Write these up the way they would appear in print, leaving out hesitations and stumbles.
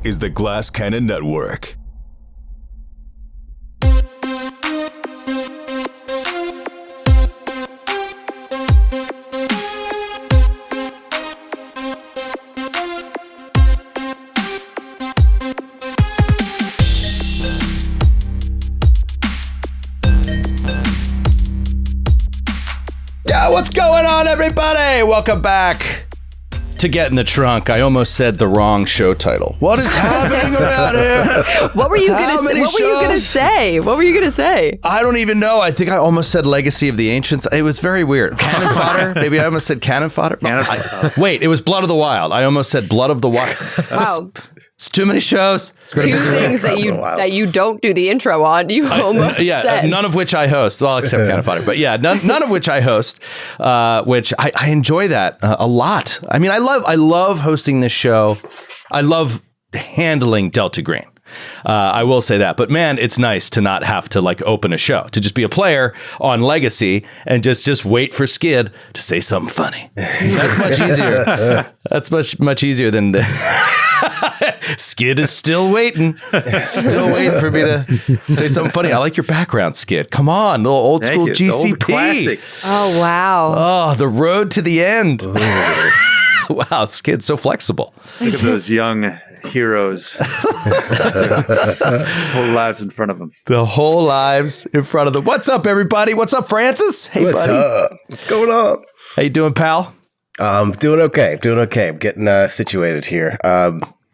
is the Glass Cannon Network. What's going on, everybody? Welcome back to Get in the Trunk. I almost said the wrong show title. What is happening around here? What were you going to say? What were you going to say? I don't even know. I think I almost said Legacy of the Ancients. It was very weird. Cannon fodder? Maybe I almost said cannon fodder. Wait, it was Blood of the Wild. I almost said Blood of the Wild. Wow. It's too many shows. Two things that you don't do the intro on. You almost said. None of which I host. Well, except Cannon Fodder. But yeah, none of which I host, which I enjoy that a lot. I mean, I love hosting this show. I love handling Delta Green. I will say that. But man, it's nice to not have to like open a show, to just be a player on Legacy and just wait for Skid to say something funny. That's much easier. That's much easier than Skid is still waiting for me to say something funny. I like your background, Skid. Come on, little old school GCP. The old classic. Oh, wow. Oh, the road to the end. Wow, Skid's so flexible. Look at those young heroes. Whole lives in front of them. The whole lives in front of them. What's up, everybody? What's up, Francis? Hey, What's buddy. up? What's going on? How you doing, pal? Doing okay. I'm getting situated here.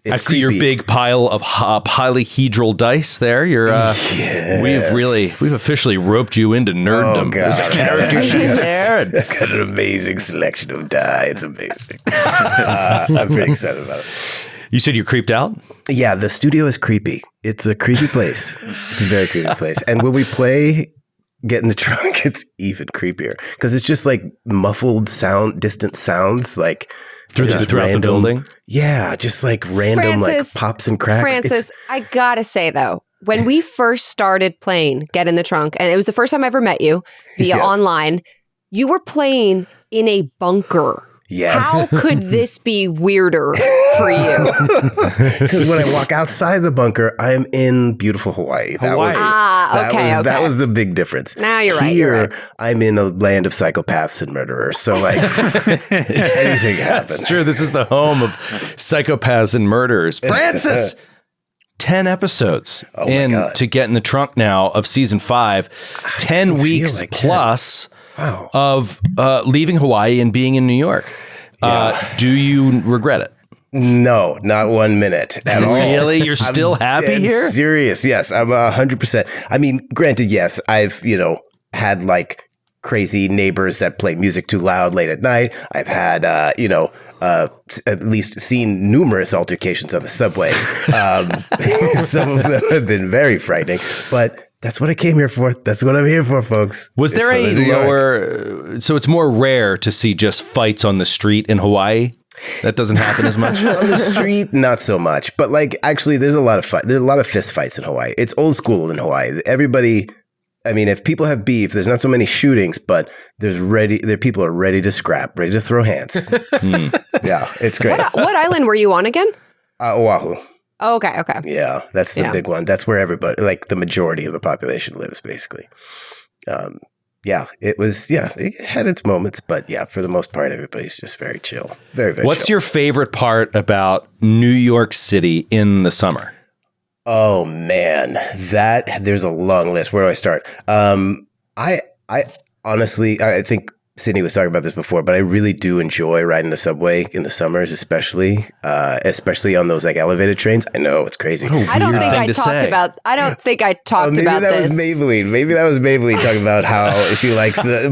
I see your big pile of polyhedral dice there. You're yes. We've officially roped you into nerddom. Oh, God. There's a character sheet there. I've got an amazing selection of die. It's amazing. I'm pretty excited about it. You said you're creeped out? Yeah, the studio is creepy. It's a creepy place. It's a very creepy place. And when we play Get in the Trunk, it's even creepier because it's just like muffled sound, distant sounds, like throughout the building. Yeah, just like random Francis, like pops and cracks. Francis, I gotta say though, when we first started playing Get in the Trunk, and it was the first time I ever met you via online, you were playing in a bunker. Yes. How could this be weirder for you? Because when I walk outside the bunker, I'm in beautiful Hawaii. That was the big difference. Now you're right. Here, I'm in a land of psychopaths and murderers. So like anything happens. That's true. This is the home of psychopaths and murderers. Francis, 10 episodes to Get in the Trunk now of season 5. 10 weeks like plus. Wow. Of leaving Hawaii and being in New York. Do you regret it? No, not 1 minute at all. Really? You're still happy here? Serious. Yes, I'm 100%. I mean, granted, yes, I've, had like crazy neighbors that play music too loud late at night. I've had, at least seen numerous altercations on the subway. Some of them have been very frightening, but that's what I came here for. That's what I'm here for, folks. Was there a lower... So it's more rare to see just fights on the street in Hawaii? That doesn't happen as much? On the street, not so much. But like, actually, there's a lot of fist fights in Hawaii. It's old school in Hawaii. Everybody... I mean, if people have beef, there's not so many shootings, but people are ready to scrap, ready to throw hands. Yeah, it's great. What island were you on again? Oahu. Oh, okay. Yeah, that's the big one. That's where everybody, like the majority of the population lives, basically. It had its moments, but yeah, for the most part, everybody's just very chill. Very, very What's chill. your favorite part about New York City in the summer? Oh, man, there's a long list. Where do I start? I honestly, I think Sydney was talking about this before, but I really do enjoy riding the subway in the summers, especially on those like elevated trains. I know it's crazy. I don't think I talked about this. Maybe that was Maybelline talking about how she likes the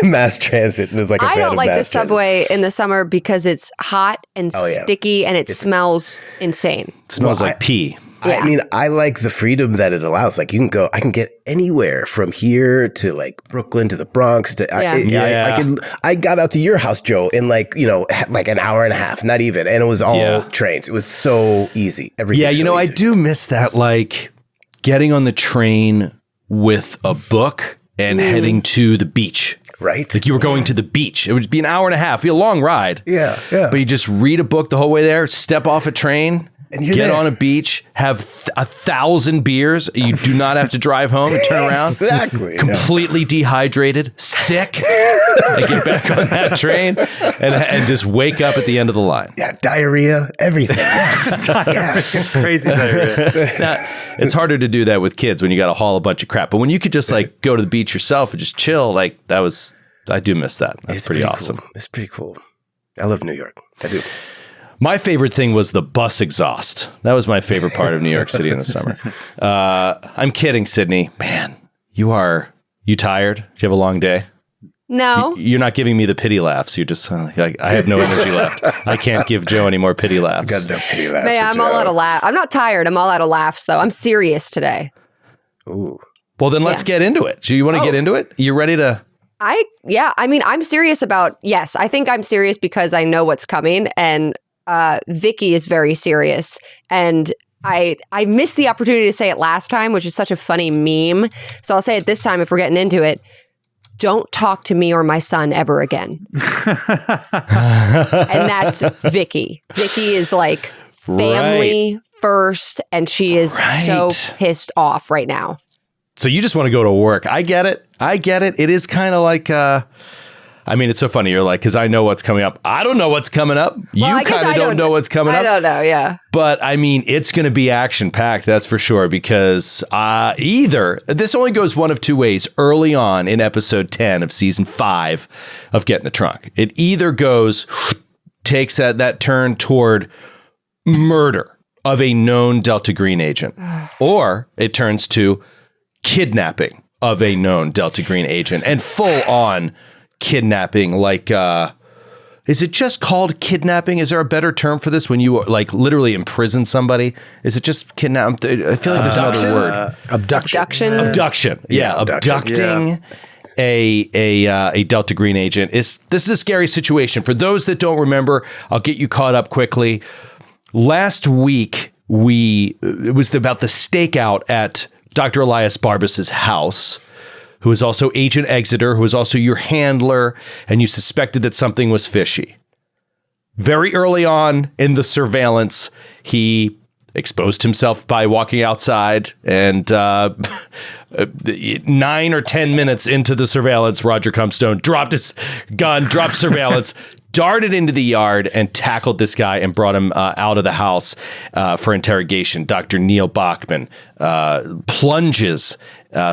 mass transit and is like a fan I don't of like the mass subway in the summer because it's hot and sticky and it smells insane. It smells like pee. I mean, I like the freedom that it allows. Like I can get anywhere from here to like Brooklyn to the Bronx. I got out to your house, Joe, in like an hour and a half, not even. And it was all trains. It was so easy. Everything. Yeah. I do miss that, like getting on the train with a book and heading to the beach. Right. Like you were going to the beach. It would be an hour and a half, be a long ride. Yeah. But you just read a book the whole way there, step off a train. And you're get there. on a beach, have 1,000 beers. You do not have to drive home and turn around. Exactly. Completely dehydrated, sick, and get back on that train and just wake up at the end of the line. Yeah, diarrhea, everything. Yes. Yes. Crazy diarrhea. Now, it's harder to do that with kids when you got to haul a bunch of crap. But when you could just like go to the beach yourself and just chill, like I do miss that. That's pretty awesome. Cool. It's pretty cool. I love New York. I do. My favorite thing was the bus exhaust. That was my favorite part of New York City in the summer. I'm kidding, Sydney. Man, you tired? Do you have a long day? No. You're not giving me the pity laughs. You're just like, I have no energy left. I can't give Joe any more pity laughs. Got no pity laughs. Man, I'm all out of laughs. I'm not tired. I'm all out of laughs, though. I'm serious today. Ooh. Well, then let's get into it. Do you want to get into it? You ready to? I'm serious about, yes, I think I'm serious because I know what's coming, and Vickie is very serious, and I missed the opportunity to say it last time, which is such a funny meme. So I'll say it this time if we're getting into it. Don't talk to me or my son ever again. And that's Vickie. Vickie is like family first, and she is so pissed off right now. So you just want to go to work. I get it. It is kind of like, it's so funny. You're like, because I know what's coming up. I don't know what's coming up. You kind of don't know what's coming up. I don't know, yeah. But it's going to be action packed. That's for sure. Because either this only goes one of two ways early on in episode 10 of season 5 of Get in the Trunk. It either takes that turn toward murder of a known Delta Green agent, or it turns to kidnapping of a known Delta Green agent, and full on kidnapping. Like, is it just called kidnapping? Is there a better term for this when you like literally imprison somebody? Is it just kidnap? I feel like there's another word. Abduction. Abduction. Yeah, abducting a Delta Green agent. This is a scary situation. For those that don't remember, I'll get you caught up quickly. Last week, it was about the stakeout at Dr. Elias Barbas' house, who is also Agent Exeter, who is also your handler, and you suspected that something was fishy. Very early on in the surveillance, he exposed himself by walking outside, and 9 or 10 minutes into the surveillance, Roger Comstone dropped his gun, dropped surveillance, darted into the yard and tackled this guy and brought him out of the house for interrogation. Dr. Neil Bachman plunges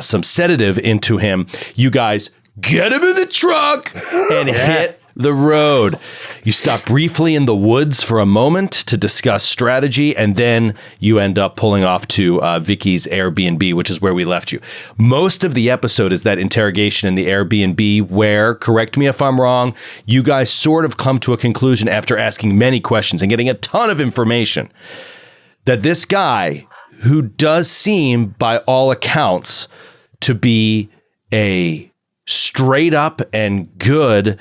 some sedative into him. You guys get him in the truck and hit the road. You stop briefly in the woods for a moment to discuss strategy, and then you end up pulling off to Vickie's Airbnb, which is where we left you. Most of the episode is that interrogation in the Airbnb where, correct me if I'm wrong, you guys sort of come to a conclusion after asking many questions and getting a ton of information that this guy, who does seem, by all accounts, to be a straight up and good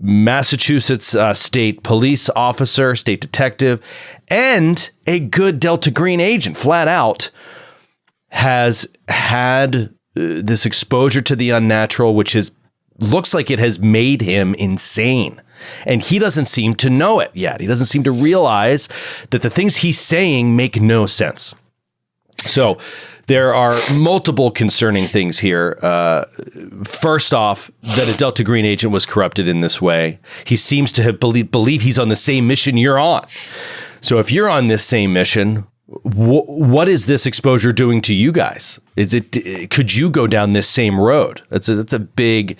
Massachusetts state police officer, state detective, and a good Delta Green agent, flat out, has had this exposure to the unnatural, which looks like it has made him insane. And he doesn't seem to know it yet. He doesn't seem to realize that the things he's saying make no sense. So there are multiple concerning things here. First off, that a Delta Green agent was corrupted in this way. He seems to have believe he's on the same mission you're on. So if you're on this same mission, what is this exposure doing to you guys? Could you go down this same road? That's a big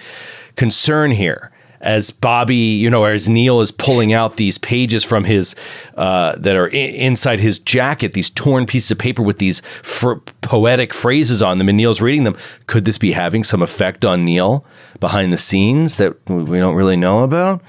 concern here. As Bobby, as Neil is pulling out these pages from his, that are inside his jacket, these torn pieces of paper with these poetic phrases on them, and Neil's reading them. Could this be having some effect on Neil behind the scenes that we don't really know about?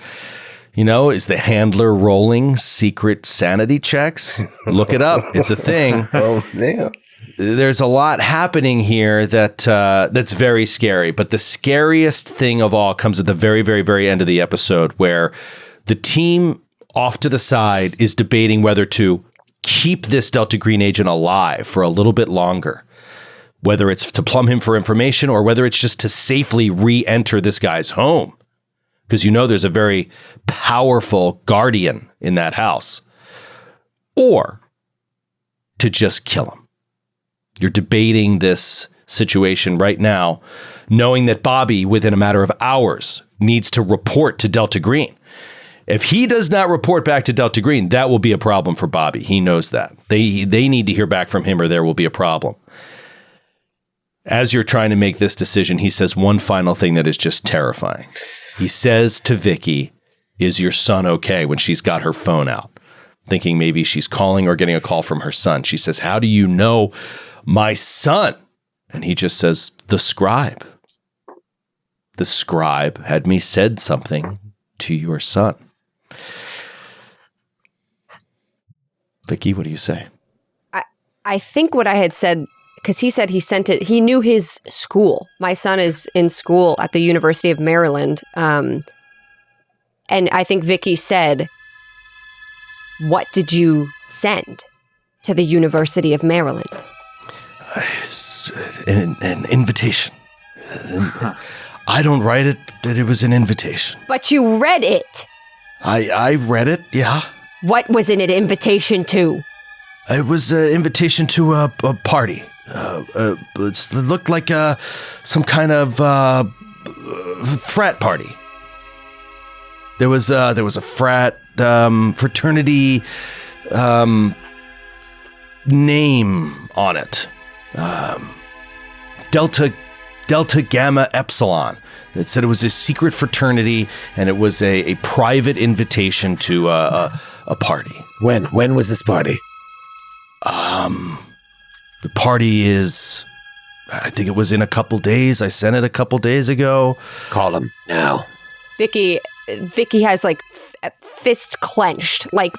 Is the handler rolling secret sanity checks? Look it up. It's a thing. Oh, yeah. There's a lot happening here that's very scary. But the scariest thing of all comes at the very, very, very end of the episode, where the team off to the side is debating whether to keep this Delta Green agent alive for a little bit longer, whether it's to plumb him for information or whether it's just to safely re-enter this guy's home. Because there's a very powerful guardian in that house. Or to just kill him. You're debating this situation right now, knowing that Bobby, within a matter of hours, needs to report to Delta Green. If he does not report back to Delta Green, that will be a problem for Bobby. He knows that. They need to hear back from him or there will be a problem. As you're trying to make this decision, he says one final thing that is just terrifying. He says to Vickie, "Is your son okay?" when she's got her phone out, thinking maybe she's calling or getting a call from her son. She says, "How do you know my son?" And he just says, "The scribe. The scribe had me said something to your son." Vickie, what do you say? I think what I had said, because he said he sent it, he knew his school. My son is in school at the University of Maryland. And I think Vickie said, "What did you send to the University of Maryland?" An invitation. I don't write it, but it was an invitation. But you read it. I read it, yeah. What was it an invitation to? It was an invitation to a party. It looked like some kind of frat party. There was a frat fraternity name on it. Delta Gamma Epsilon. It said it was a secret fraternity, and it was a private invitation to a party. When was this party? The party is, I think it was in a couple days. I sent it a couple days ago. Call him now. Vickie has like fists clenched, like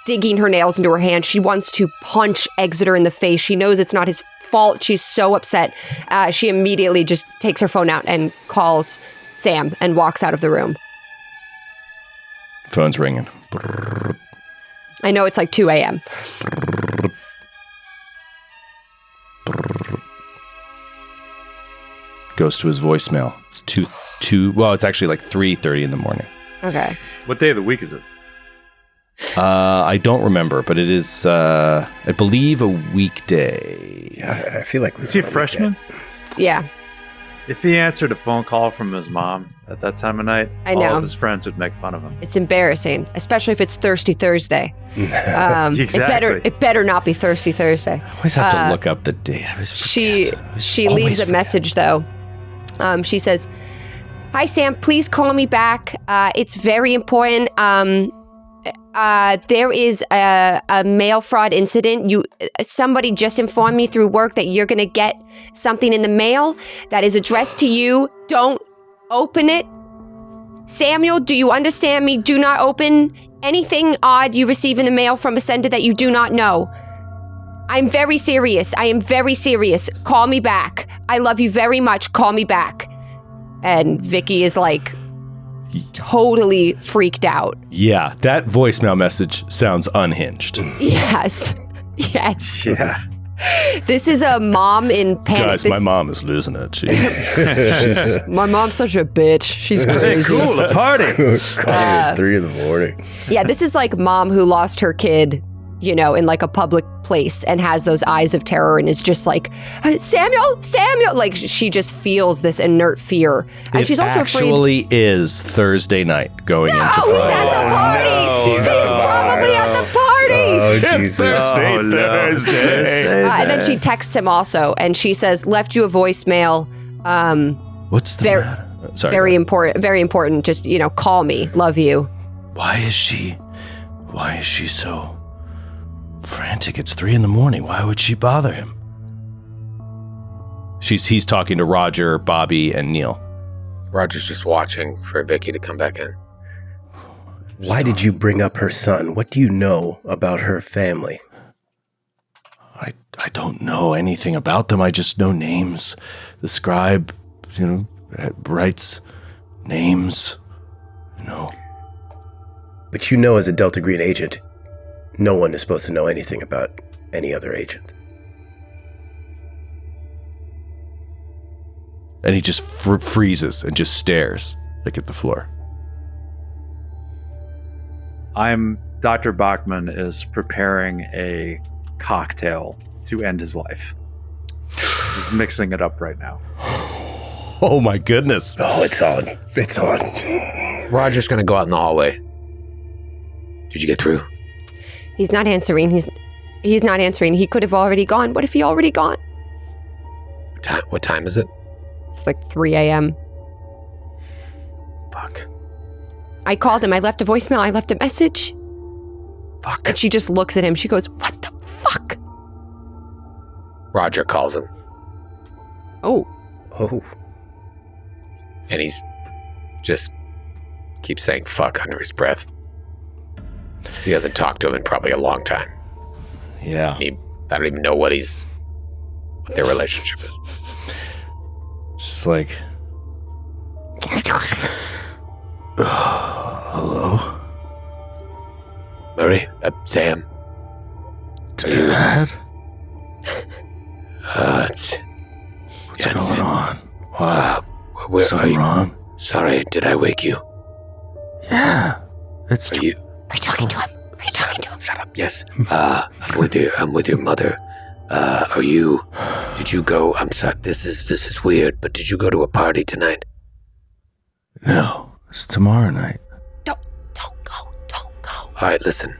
digging her nails into her hand. She wants to punch Exeter in the face. She knows it's not his fault. She's so upset. She immediately just takes her phone out and calls Sam and walks out of the room. Phone's ringing. I know it's like 2 a.m. Goes to his voicemail. It's it's actually like 3:30 in the morning. Okay. What day of the week is it? I don't remember, but it is, I believe, a weekday. Yeah, I feel like Is he a freshman? Yeah. If he answered a phone call from his mom at that time of night, I know. all of his friends would make fun of him. It's embarrassing, especially if it's Thirsty Thursday. Exactly. It better not be Thirsty Thursday. I always have to look up the day. She leaves a message though. She says, "Hi Sam, please call me back. It's very important. There is a mail fraud incident. Somebody just informed me through work that you're gonna get something in the mail that is addressed to you. Don't open it. Samuel, do you understand me? Do not open anything odd you receive in the mail from a sender that you do not know. I'm very serious. I am very serious. Call me back. I love you very much. Call me back." And Vickie is like totally freaked out. Yeah, that voicemail message sounds unhinged. Yes. Yes. Yeah. This is a mom in panic. Guys, my mom is losing it. She's My mom's such a bitch. She's crazy. Cool, a party. Call me at 3 a.m. Yeah, this is like mom who lost her kid, in like a public place and has those eyes of terror and is just like, Samuel. Like she just feels this inert fear. And she's also afraid. It actually is Thursday night going into He's Friday. at the party. He's probably at the party. Oh, Jesus. Thursday. And then she texts him also, and she says, "Left you a voicemail. What's the matter? Sorry. Very important. Very important. Just call me. Love you." Why is she so frantic? It's 3 a.m. Why would she bother him? He's talking to Roger, Bobby, and Neil. Roger's just watching for Vickie to come back in. Why did you bring up her son? What do you know about her family? I don't know anything about them. I just know names. The scribe, writes names. But you know, as a Delta Green agent, no one is supposed to know anything about any other agent. And he just freezes and just stares at the floor. Dr. Bachman is preparing a cocktail to end his life. He's mixing it up right now. Oh my goodness. Oh, it's on. It's on. Roger's gonna go out in the hallway. Did you get through? He's not answering. He's not answering. He could have already gone. What if he already gone? What time is it? It's like 3 a.m. Fuck. I called him. I left a voicemail. I left a message. Fuck. And she just looks at him. She goes, "What the fuck?" Roger calls him, Oh. Oh. and he's just keeps saying fuck under his breath. 'Cause he hasn't talked to him in probably a long time. Yeah. I don't even know what their relationship is. Just like, hello? Murray? Sam? Dad? What's going on? What? Where are Something you? wrong? Sorry, did I wake you? Yeah. It's Are you? Are you talking to him? Are you talking to him? Shut up. Yes. I'm with your mother. Did you go? I'm sorry. This is weird, but did you go to a party tonight? No. It's tomorrow night. Don't go. Don't go. All right, listen.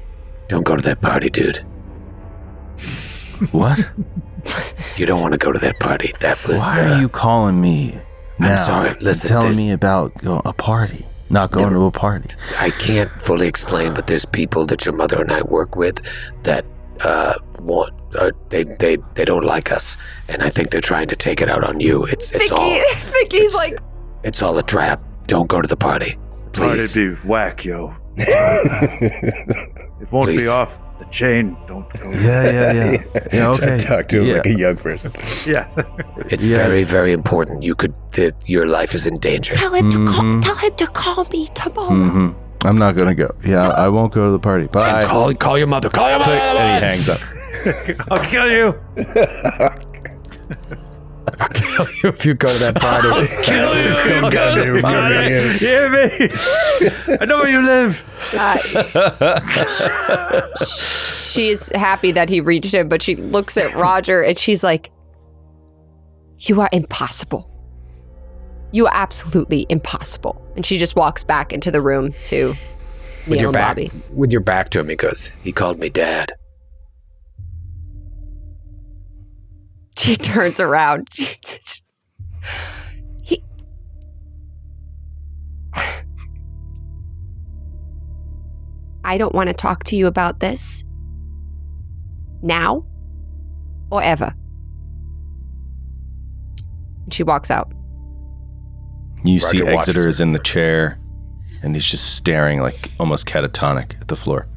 Don't go to that party, dude. What? You don't want to go to that party. That was. Why are you calling me now? I'm sorry. Listen, telling me about a party. Not going to a party. I can't fully explain, but there's people that your mother and I work with that they don't like us, and I think they're trying to take it out on you. Vickie's like, it's all a trap. Don't go to the party, please. Party be whack, yo. It won't Please. be off the chain. Don't go. Yeah, okay. Talk to him like a young person. Yeah. It's very, very important. Your life is in danger. tell him to call me tomorrow. Mm-hmm. I'm not going to go. Yeah, I won't go to the party. Bye. Call your mother. Call your mother. And he hangs up. I'll kill you. I'll kill you if you go to that party. Kill you. I'll go to the party. Hear me? I know where you live. She's happy that he reached him, but she looks at Roger and she's like, "You are impossible. You are absolutely impossible." And she just walks back into the room to Neil and Bobby. With your back to him, he called me dad. She turns around. I don't want to talk to you about this now or ever. And she walks out. You Roger see watches Exeter is her. in the chair, and he's just staring like almost catatonic at the floor.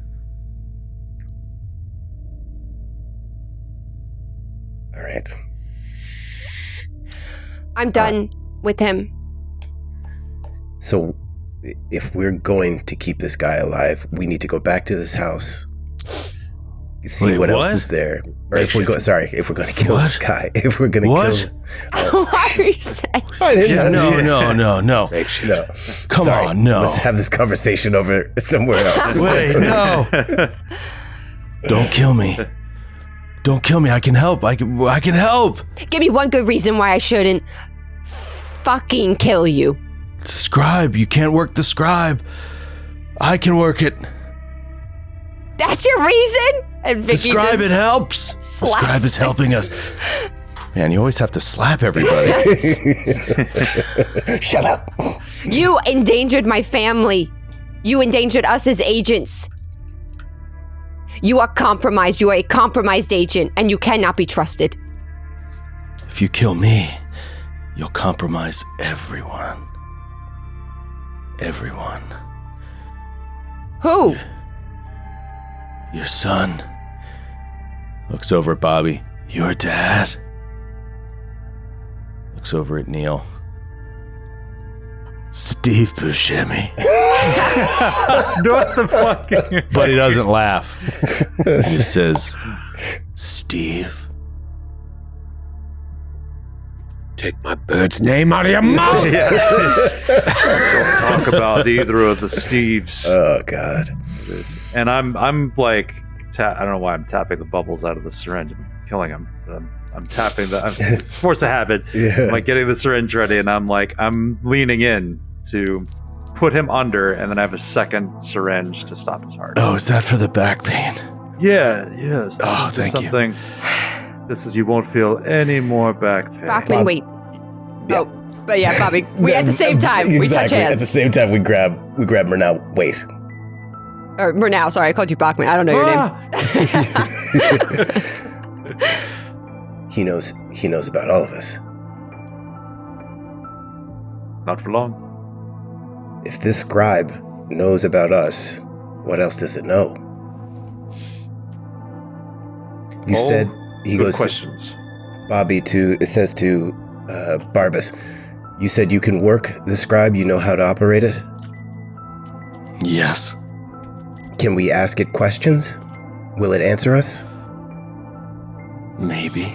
All right. I'm done with him. So, if we're going to keep this guy alive, we need to go back to this house, see Wait, what else what? is there. Or if we're going to kill this guy, if we're going to What? kill. Why are you saying? I didn't know. No. Makeshift. No. Come Sorry. on, no. Let's have this conversation over somewhere else. Wait, no. Don't kill me. Don't kill me. I can help. I can help. Give me one good reason why I shouldn't fucking kill you. Scribe. You can't work the scribe. I can work it. That's your reason? And The Vickie scribe, just it helps. The slaps scribe is helping us. Man, you always have to slap everybody. Shut up. You endangered my family. You endangered us as agents. You are compromised. You are a compromised agent, and you cannot be trusted. If you kill me, you'll compromise everyone. Everyone. Who? Your son. Looks over at Bobby. Your dad. Looks over at Neil. Steve Buscemi. What the fuck? But he doesn't laugh. He just says, Steve. Take my bird's name out of your mouth. Don't talk about either of the Steves. Oh God. And I'm like I don't know why I'm tapping the bubbles out of the syringe. I'm killing him. I'm tapping it's force of habit. Yeah. I'm like getting the syringe ready, and I'm leaning in to put him under, and then I have a second syringe to stop his heart. Oh, is that for the back pain? Yeah, yes. Oh, thank you. Something. This is, you won't feel any more back pain. Bachman, wait. Yeah. Oh, but yeah, Bobby, we at the same time, we touch hands. At the same time, we grab Mrena. Wait. Or Murnau, sorry, I called you Bachman. I don't know your name. He knows about all of us. Not for long. If this scribe knows about us, what else does it know? You said he goes questions. Bobby it says to Barbas, you said you can work the scribe, you know how to operate it? Yes. Can we ask it questions? Will it answer us? Maybe.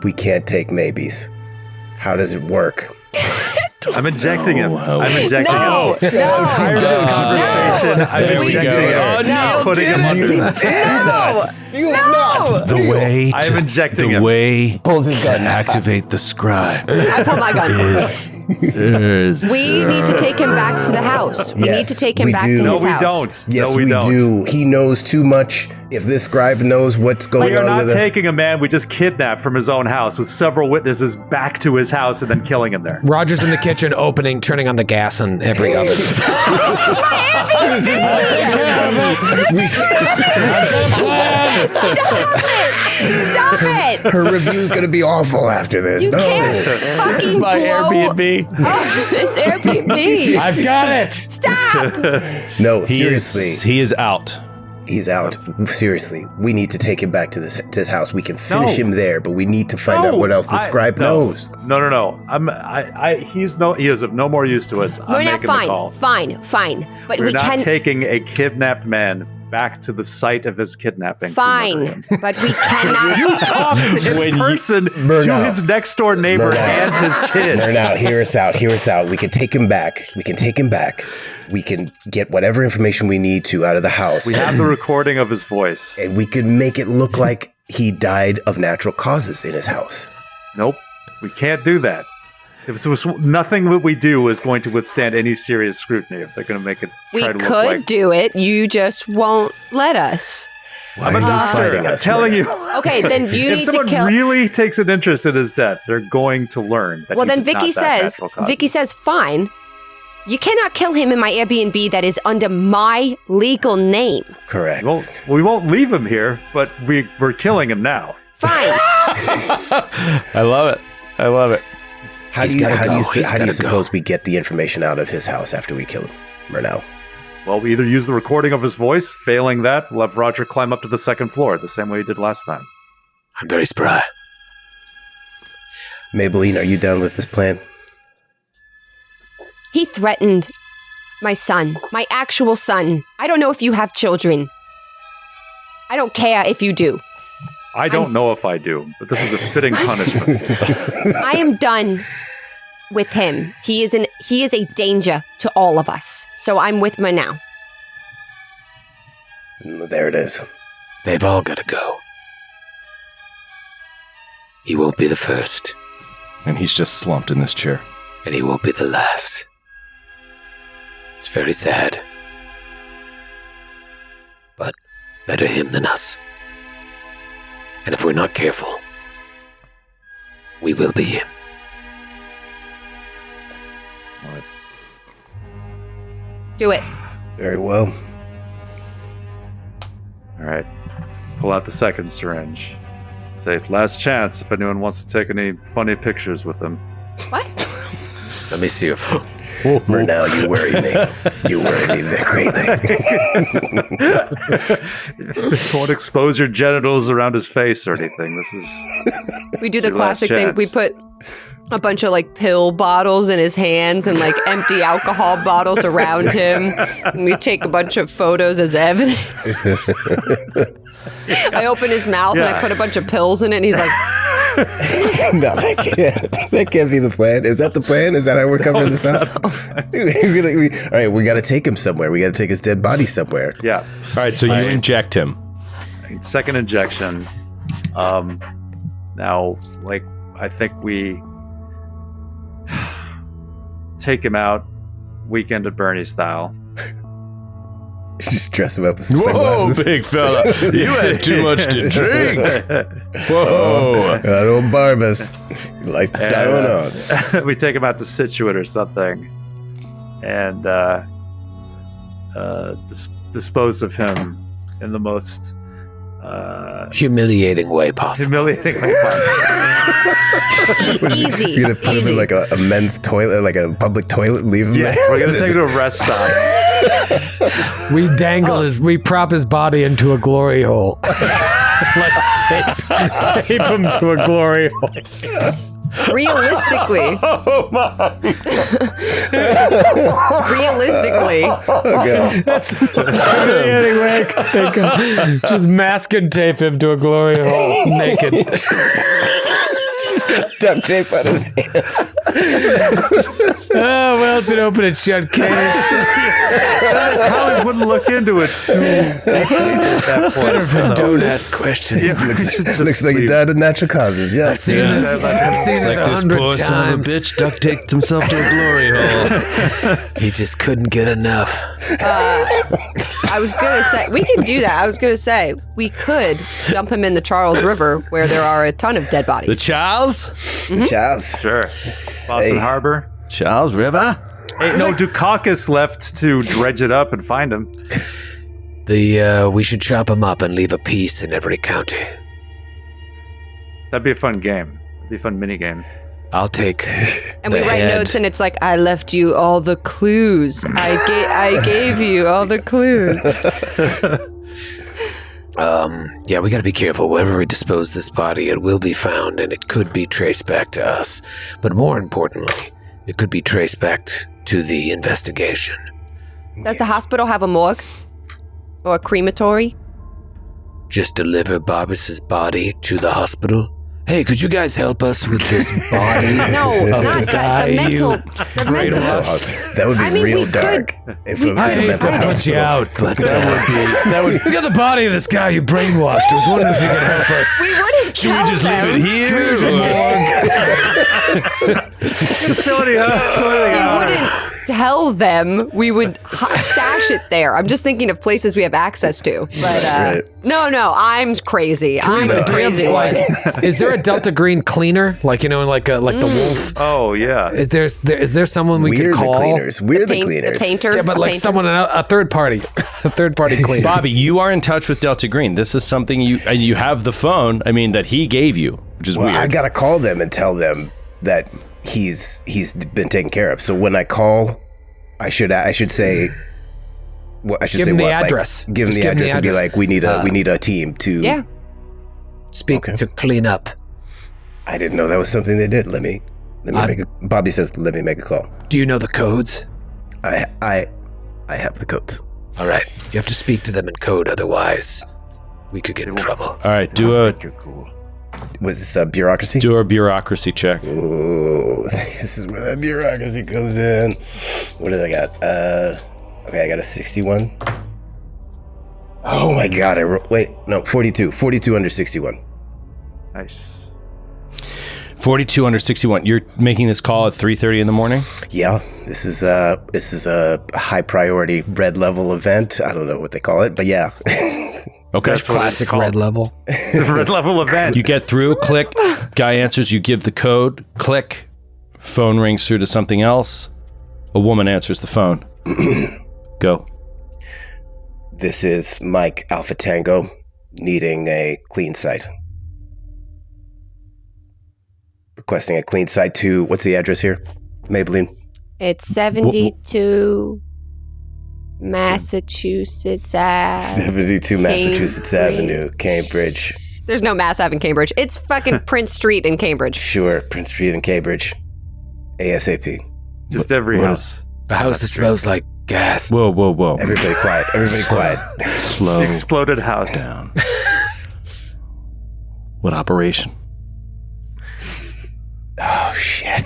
We can't take maybes. How does it work? I'm injecting him. I'm injecting him. No. Conversation. I'm injecting him. Oh, no. Putting him under. Do not. The way I am injecting the him. way Pulls his gun. to activate the scribe I pull my gun. is We need to take him back to the house. We need to take him we back do. to No, his we house. don't. Yes, no, we don't. do. He knows too much. If this scribe knows what's going We are on not with us. taking a man we just kidnapped from his own house with several witnesses back to his house and then killing him there. Roger's in the kitchen, turning on the gas on every oven. Stop it! Her review's going to be awful after this. You No. can't fucking This is my blow. Airbnb. Oh, it's Airbnb. I've got it. Stop! No, He seriously. is out. He's out. Seriously. We need to take him back to his house. We can finish No. him there, but we need to find out what else the scribe knows. No. He is of no more use to us. I'm We're not making the call. fine. But We're we not can. taking a kidnapped man back to the site of his kidnapping. to murder Fine, him. but we cannot. You talked in person to Murdoch. his next door neighbor Murdoch. and his kid. Now, hear us out. We can take him back. We can get whatever information we need to out of the house. We have the recording of his voice. And we can make it look like he died of natural causes in his house. Nope, we can't do that. If it was nothing that we do is going to withstand any serious scrutiny. If they're going to make it, We try to look could like. do it. You just won't let us. Why are you fighting I'm us? telling Murdoch? you. Okay, then you If need someone to kill. really takes an interest in his death, they're going to learn. That Well, he then did not Vickie die of says. natural causes. Vickie says, fine. You cannot kill him in my Airbnb that is under my legal name. Correct. We won't leave him here, but we're killing him now. Fine. I love it. How do you suppose we get the information out of his house after we kill him, Murnau? Well, we either use the recording of his voice. Failing that, we'll have Roger climb up to the second floor the same way he did last time. I'm very spry. Maybelline, are you down with this plan? He threatened my son, my actual son. I don't know if you have children. I don't care if you do. I don't know if I do, but this is a fitting punishment. I am done with him. He is a danger to all of us. So I'm with him now. There it is. They've all got to go. He won't be the first, And he's just slumped in this chair. and he won't be the last. It's very sad. But better him than us. And if we're not careful, we will be him. Do it. Very well. All right. Pull out the second syringe. Say, last chance if anyone wants to take any funny pictures with them. What? Let me see your phone. Murnau, you worry me. You worry me greatly. Don't expose your genitals around his face or anything. This is We do the Your last classic thing. chance. We put a bunch of like pill bottles in his hands and like empty alcohol bottles around him. And we take a bunch of photos as evidence. I open his mouth and I Yeah. put a bunch of pills in it and he's like, No, that can't be the plan. Is that the plan? Is that how we're covering this up? All right, we got to take him somewhere. We got to take his dead body somewhere. Yeah. All right, so you inject him. Second injection. Now, like, I think we take him out, Weekend at Bernie style. Just dress him up with some Whoa, sunglasses. big fella. You had too much to drink. Whoa. That old Barbas. He likes to tie one on. We take him out to Situate or something, and dispose of him in the most humiliating way possible. humiliating way possible. Easy. You're going to put him in like a men's toilet, like a public toilet, and leave him there? We're gonna take him to a rest stop. We we prop his body into a glory hole. Like tape him to a glory hole. Realistically. Oh, my. Realistically. Okay. That's the most humiliating way I could think of. Just mask and tape him to a glory hole naked. Just got duct tape on his hands. Oh, well, it's an open and shut case. Probably wouldn't look into it too deeply at that It's point. better for don't ask questions. Looks like he died of natural causes. Yeah. I've seen this. I've seen this 100 times. Bitch duct taped himself to a glory hole. He just couldn't get enough. I was going to say, we could do that. I was going to say, we could dump him in the Charles River where there are a ton of dead bodies. The Charles? Charles. Sure. Boston Harbor. Charles River? Hey, no, Dukakis left to dredge it up and find him. We should chop him up and leave a piece in every county. That'd be a fun game. It'd be a fun mini game. I'll take. And we write notes, and it's like, I left you all the clues. I gave you all the clues. Yeah, we gotta be careful. Wherever we dispose this body, it will be found, and it could be traced back to us. But more importantly, it could be traced back to the investigation. Does the hospital have a morgue? Or a crematory? Just deliver Barbas' body to the hospital? Hey, could you guys help us with this body? No, of not the that. guy The mental. you The mental. That would be I mean, real we dark. If it was I a hate mental to put you hospital. out, but that would. We got the body of this guy you brainwashed. I was wondering if you could help us. We wouldn't Should we tell just them. leave it here? We wouldn't tell them. We would stash it there. I'm just thinking of places we have access to. But Right. no, I'm crazy. I'm the crazy one. Is there a Delta Green cleaner, like the wolf? Oh, yeah. Is there someone we We're could call? the cleaners. We're the The cleaners. painter. Yeah, but a like painter. someone, a third party, cleaner. Bobby, you are in touch with Delta Green. This is something you have the phone, that he gave you, which is Well, weird. I gotta call them and tell them that he's been taken care of. So when I call, I should say. Well, I should Give say him the what? Like, address. give him Just the give him the address and be address. like, we need a team to. Yeah. Speak Okay. to clean up. I didn't know that was something they did. Let me make a. Bobby says, let me make a call. Do you know the codes? I have the codes. All right, you have to speak to them in code, otherwise we could get in trouble. All right, do You're a cool. Was this bureaucracy? bureaucracy check. Ooh, this is where that bureaucracy comes in. What did I got? Okay, I got a 61. Oh my god, 42. 42 under 61. Nice. 42 under 61. You're making this call at 3:30 in the morning? Yeah, this is a high priority red level event. I don't know what they call it, but yeah. Okay. Classic red level. The red level event. You get through, click, guy answers, you give the code, click, phone rings through to something else. A woman answers the phone. Go. This is Mike Alpha Tango needing a clean site. Requesting a clean site to, what's the address here? Maybelline. It's 72 Massachusetts Ave. 72 Massachusetts Cambridge. Avenue, Cambridge. There's no Mass Ave in Cambridge. It's fucking Prince Street in Cambridge. Sure, Prince Street in Cambridge. ASAP. Just every What house. The house that smells like gas. Whoa. Everybody quiet. Everybody quiet. Slow Exploded house. down. What operation? Oh, shit.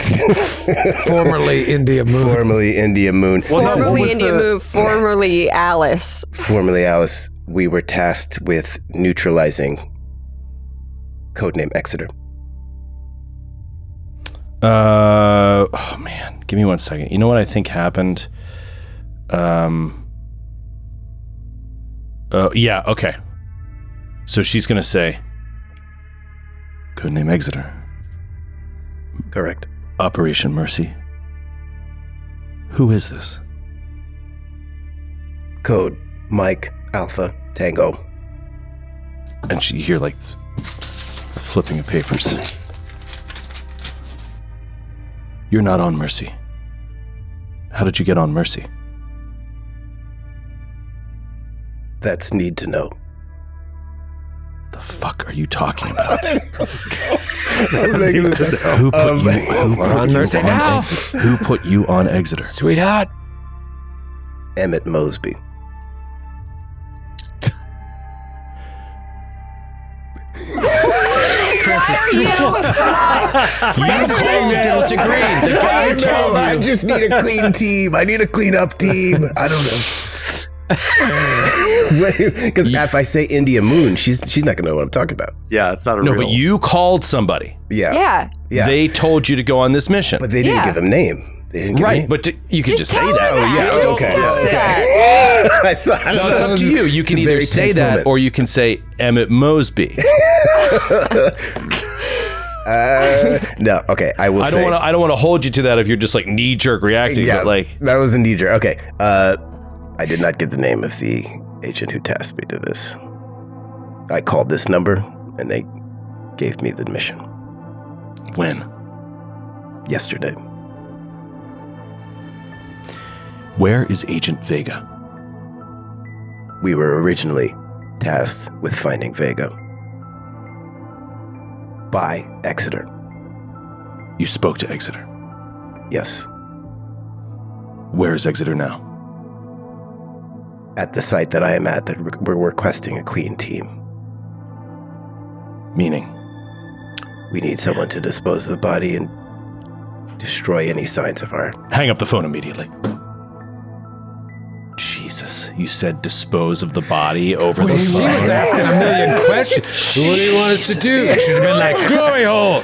Formerly India Moon. Formerly India Moon. Formerly India Moon, formerly Alice. Formerly Alice, we were tasked with neutralizing codename Exeter. Oh man, give me 1 second. You know what I think happened? Yeah, okay. So she's gonna say, codename Exeter. Correct. Operation Mercy. Who is this? Code Mike Alpha Tango. And you hear like flipping of papers. You're not on Mercy. How did you get on Mercy? That's need to know. The fuck are you talking about? Who put you on Exeter? Sweetheart. Emmett Mosby. I just need a clean team. I need a clean up team. I don't know. Because if I say India Moon, she's not gonna know what I'm talking about. Yeah, it's not a No, real. but you called somebody. Yeah. They told you to go on this mission. But they didn't give him a name. They didn't give a name. But you could just say tell that. her that. Oh, yeah, Just okay. tell her Okay. that. I thought No, it's up to you. You can either say that or you can say Emmett Mosby. No, okay. I will say. I don't want to hold you to that if you're just like knee jerk reacting. Yeah, But like, that was a knee jerk. Okay. I did not get the name of the agent who tasked me to this. I called this number and they gave me the mission. when? Yesterday. Where is Agent Vega? We were originally tasked with finding Vega by Exeter. You spoke to Exeter. Yes. Where is Exeter now? At the site that I am at, that we're requesting a clean team. Meaning? We need someone to dispose of the body and destroy any signs of our... Hang up the phone immediately. Jesus, you said dispose of the body over the She was phone. asking a million questions. What do you want us to do? Should have been like, glory hole.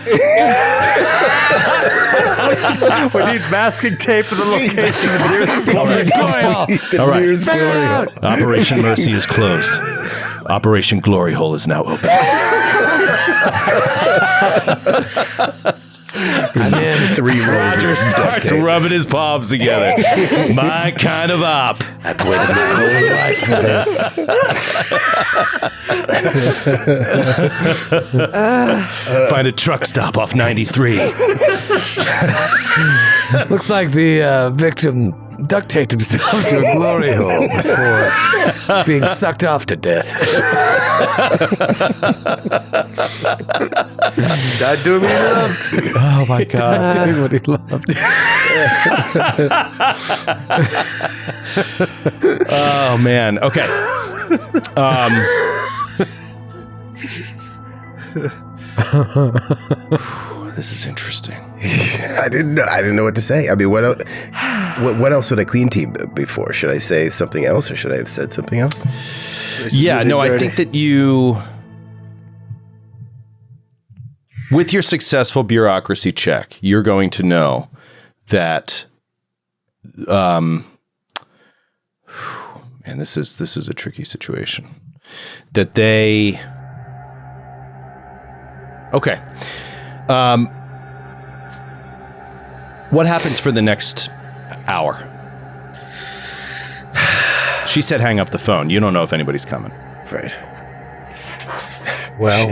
We need masking tape for the location of the nearest Glory hole. All right. Figure it out. Operation Mercy is closed. Operation Glory Hole is now open. And then 3 rolls Roger of duct starts tape. rubbing his palms together. My kind of op. I've waited my whole life for this. Find a truck stop off 93. Looks like the victim duct taped himself to a glory hole before being sucked off to death. Not doing me enough. Oh my God. Doing what he loved. Oh man. Okay. This is interesting. I didn't know what to say. I mean, what else would a clean team be for? Should I say something else, or should I have said something else? Yeah, no, I think that you, with your successful bureaucracy check, you're going to know that, man, this is a tricky situation. That they, okay. What happens for the next hour? She said hang up the phone. You don't know if anybody's coming. Right. Well,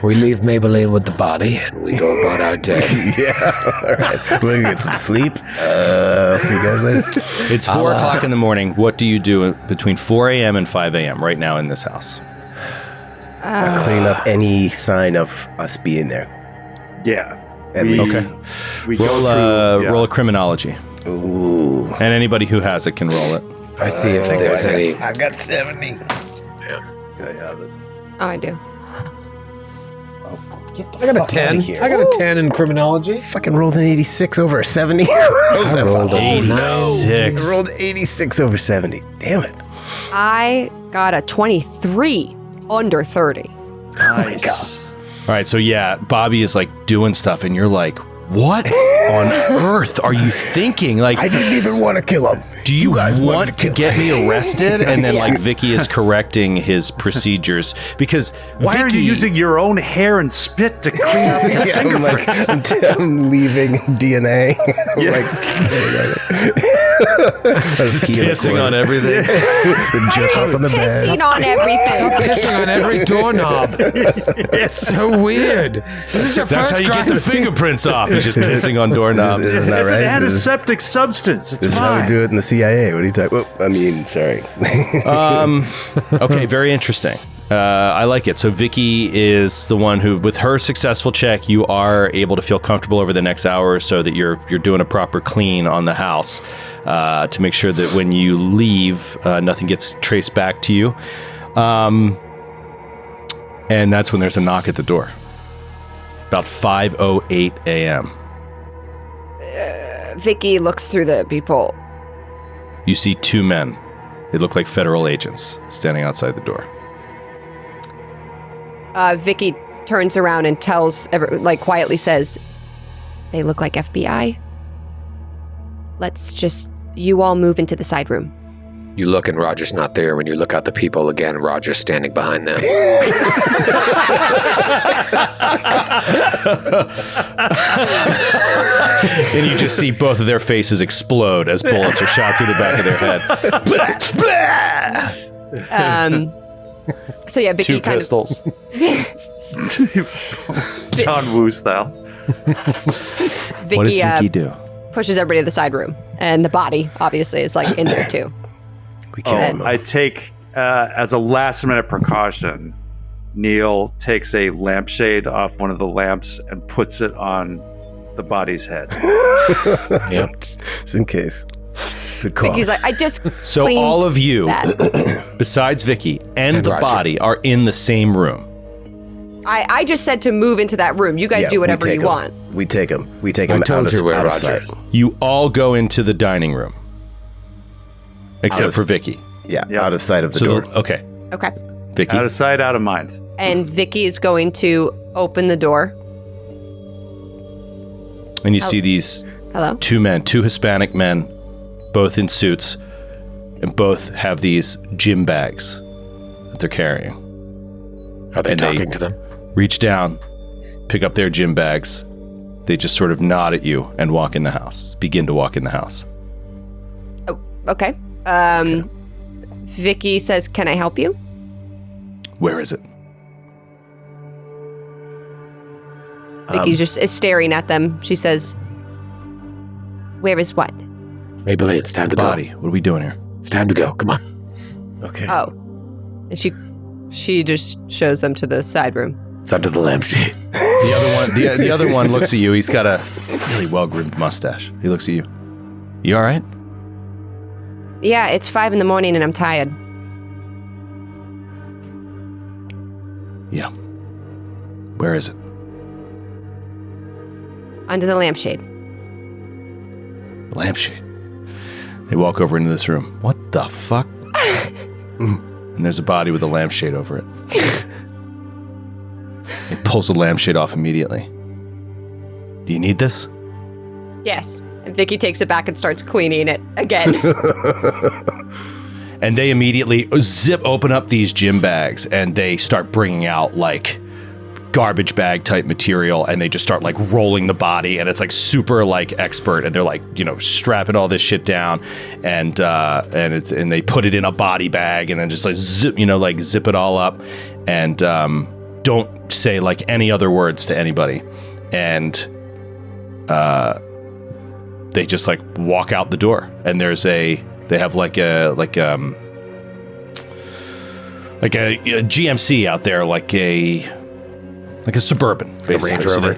we leave Maybelline with the body and we go about our day. Yeah. All right. We're gonna get some sleep. I'll see you guys later. It's 4 o'clock in the morning. What do you do between 4 a.m. and 5 a.m. right now in this house? Clean up any sign of us being there. Yeah. At least. Okay. We Roll go through, roll a criminology, Ooh. and anybody who has it can roll it. I see if there's any. I got 70. I have it. Oh, I do. I got a 10. I got a 10 in criminology. Fucking rolled an 86 over a 70. I rolled an 86. I rolled 86 over 70. Damn it. I got a 23 under 30. Nice. All right, so yeah, Bobby is like doing stuff, and you're like, "What on earth are you thinking?" Like, I didn't even want to kill him. do you guys want wanted to to get me arrested? And then like Vickie is correcting his procedures because Why are you using your own hair and spit to clean up your Yeah, I'm like, I'm leaving DNA. I'm like, just pissing on everything? jerk off on the bed. Pissing on everything. Pissing on every doorknob. It's so weird. This is your That's how first you get the crime. fingerprints off. He's just pissing on doorknobs. Isn't that It's right? an antiseptic substance. It's This is how we fine. do it in the CIA. What are you talking? Well, I mean, sorry. Okay, very interesting. I like it. So Vickie is the one who, with her successful check, you are able to feel comfortable over the next hour or so that you're doing a proper clean on the house to make sure that when you leave, nothing gets traced back to you. And that's when there's a knock at the door. About 5:08 a.m. Vickie looks through the peephole. You see two men. They look like federal agents standing outside the door. Vickie turns around and quietly says, "They look like FBI. Let's just, you all move into the side room." You look and Roger's not there. When you look out the people again, Roger's standing behind them. And you just see both of their faces explode as bullets are shot through the back of their head. So yeah, Vickie Two kind pistols. John Woo style. of What does Vickie Vickie do? pushes everybody to the side room, and the body obviously is like in there too. We can't. I take, as a last minute precaution, Neil takes a lampshade off one of the lamps and puts it on the body's head. Yep. Just in case. Good call. Vickie's like, I just So cleaned all of you, that. besides Vickie and the Roger. body, are in the same room. I just said to move into that room. You guys Yeah, do we whatever take you 'em. want. We take him. We take him I told out you of, where out of Roger sight. is. You all go into the dining room, except of- for Vickie. Yeah, Yep. out of sight of the So door. okay, Okay. Vickie. Out of sight, out of mind. And Vickie is going to open the door. And you see these Hello? two men, two Hispanic men, both in suits, and both have these gym bags that they're carrying. Are they And they- talking to them? Reach down, pick up their gym bags. They just sort of nod at you and walk in the house, begin to walk in the house. Oh, okay. Vickie says, "Can I help you?" Where is it? Vickie just is staring at them. She says, "Where is what?" Maybelline, it's time to Body. go. What are we doing here? It's time to go. Come on. Okay. Oh. And she just shows them to the side room. It's under the lampshade. The other one, the other one looks at you. He's got a really well-groomed mustache. He looks at you. You all right? Yeah, it's 5 a.m. and I'm tired. Yeah. Where is it? Under the lampshade. The lampshade. They walk over into this room. What the fuck? And there's a body with a lampshade over it. He pulls the lampshade off immediately. Do you need this? Yes. And Vickie takes it back and starts cleaning it again. And they immediately open up these gym bags and they start bringing out like garbage bag type material, and they just start like rolling the body, and it's like super like expert, and they're like, you know, strapping all this shit down, and they put it in a body bag and then just like zip it all up, and don't say like any other words to anybody, and they just like walk out the door, and they have like a GMC out there, like a Suburban, basically. Range Rover.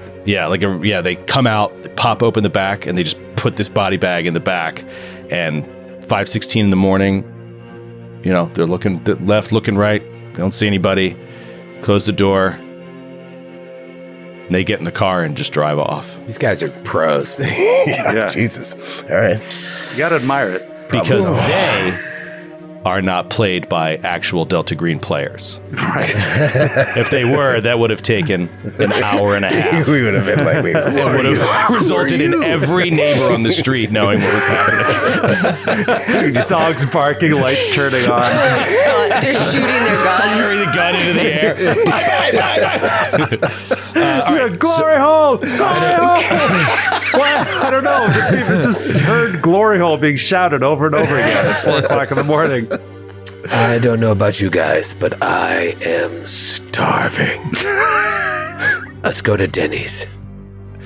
They come out, they pop open the back, and they just put this body bag in the back, and 5:16 in the morning, you know, they're looking left, looking right, they don't see anybody, close the door, And they get in the car and just drive off. These guys are pros. Yeah. Jesus. All right. You got to admire it. Because they are not played by actual Delta Green players. Right. If they were, that would have taken an hour and a half. We would have been like, wait, It would have resulted in every neighbor on the street knowing what was happening. Dogs barking, lights turning on. Just shooting their guns. Firing the gun into the air. Glory hole! Glory hole! What? I don't know. Just heard glory hole being shouted over and over again at 4 o'clock in the morning. I don't know about you guys, but I am starving. Let's go to Denny's.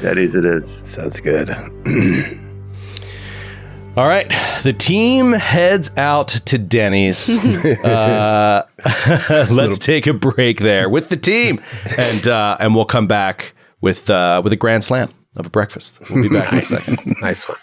Denny's it is. Sounds good. All right, the team heads out to Denny's. Let's take a break there with the team, and we'll come back with a grand slam of a breakfast. We'll be back in a second. Nice one.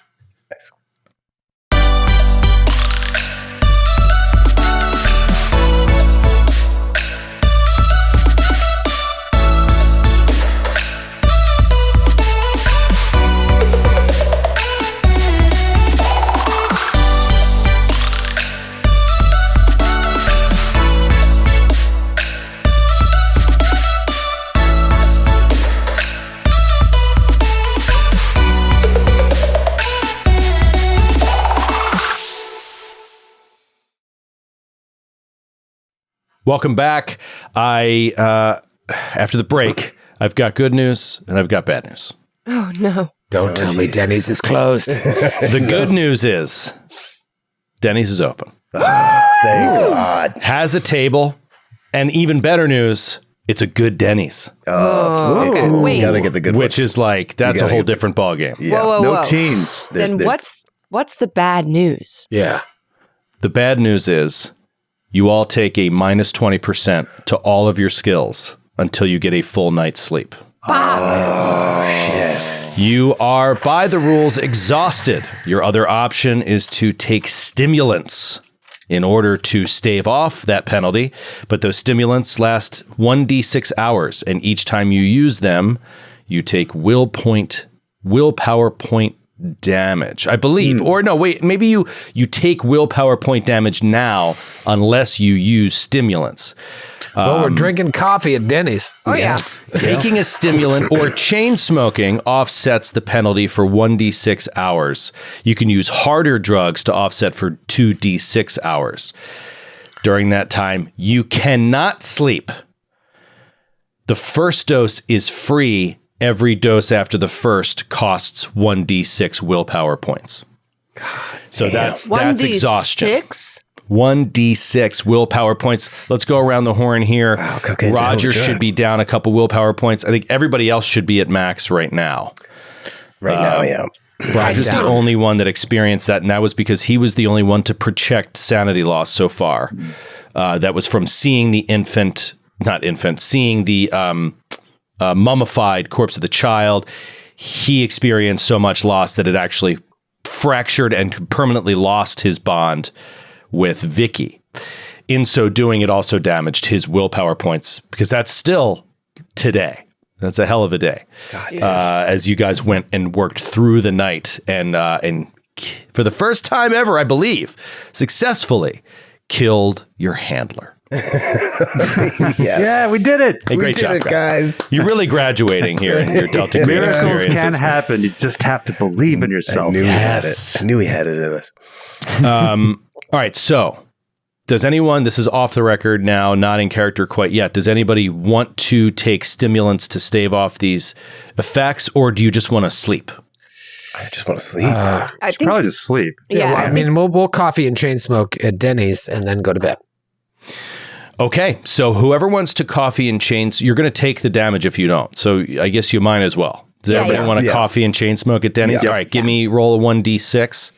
Welcome back. After the break, I've got good news and I've got bad news. Oh, no. Don't tell me Denny's is closed. The good news is Denny's is open. Thank God. Has a table, and even better news, it's a good Denny's, Okay. Wait. Gotta get the good which ones. is like, that's a gotta whole get the- different ballgame. Yeah. Whoa, whoa, No whoa. teens. Then what's the bad news? Yeah. The bad news is you all take a minus 20% to all of your skills until you get a full night's sleep. Shit. You are, by the rules, exhausted. Your other option is to take stimulants in order to stave off that penalty. But those stimulants last 1d6 hours, and each time you use them, you take willpower point damage, I believe. Or no, wait, maybe you take willpower point damage now unless you use stimulants. Well, we're drinking coffee at Denny's. Oh, yeah. Taking a stimulant or chain smoking offsets the penalty for 1d6 hours. You can use harder drugs to offset for 2d6 hours. During that time, you cannot sleep. The first dose is free. Every dose after the first costs 1d6 willpower points. So that's exhaustion. 1d6? 1d6 willpower points. Let's go around the horn here. Wow, cocaine's a hell of a Roger drug. should be down a couple willpower points. I think everybody else should be at max right now. Right now, yeah. Roger's the only one that experienced that, and that was because he was the only one to project sanity loss so far. That was from seeing the seeing the mummified corpse of the child. He experienced so much loss that it actually fractured and permanently lost his bond with Vickie. In so doing, it also damaged his willpower points, because that's still today. That's a hell of a day. As you guys went and worked through the night and for the first time ever, I believe, successfully killed your handler. Yes. Yeah, we did it. Hey, We great did job, it, guys. You're really graduating here in your Delta Green Miracles experiences. can happen. You just have to believe in I yourself. knew Yes. we had it. I knew we had it in us. All right, so does anyone, this is off the record now, not in character quite yet, does anybody want to take stimulants to stave off these effects, or do you just want to sleep? I just want to sleep. I think, Probably just sleep. yeah. Well, I mean, we'll coffee and chain smoke at Denny's and then go to bed. Okay, so whoever wants to coffee and chains, you're going to take the damage if you don't. So I guess you might as well. Does Yeah, everybody yeah. want to Yeah. coffee and chain smoke at Denny's? Yeah. All right, give me roll a 1d6.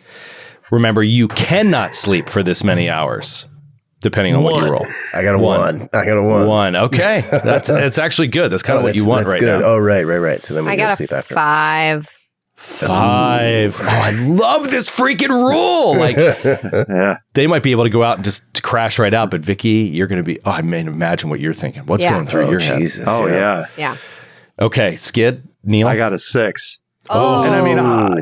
Remember, you cannot sleep for this many hours, depending on what you roll. I got a one. I got a one. One. Okay, it's actually good. That's kind of what you want that's right good. now. Oh, right. So then we I go to got sleep a after. 5. 5. Oh, I love this freaking rule. Like, Yeah. they might be able to go out and just crash right out, but Vickie, you're going to be. Oh, I mean, imagine what you're thinking. What's Yeah. going through Oh, your head? Jesus. Oh, yeah. Yeah. Okay, Skid, Neil. I got a 6. Oh. And I mean,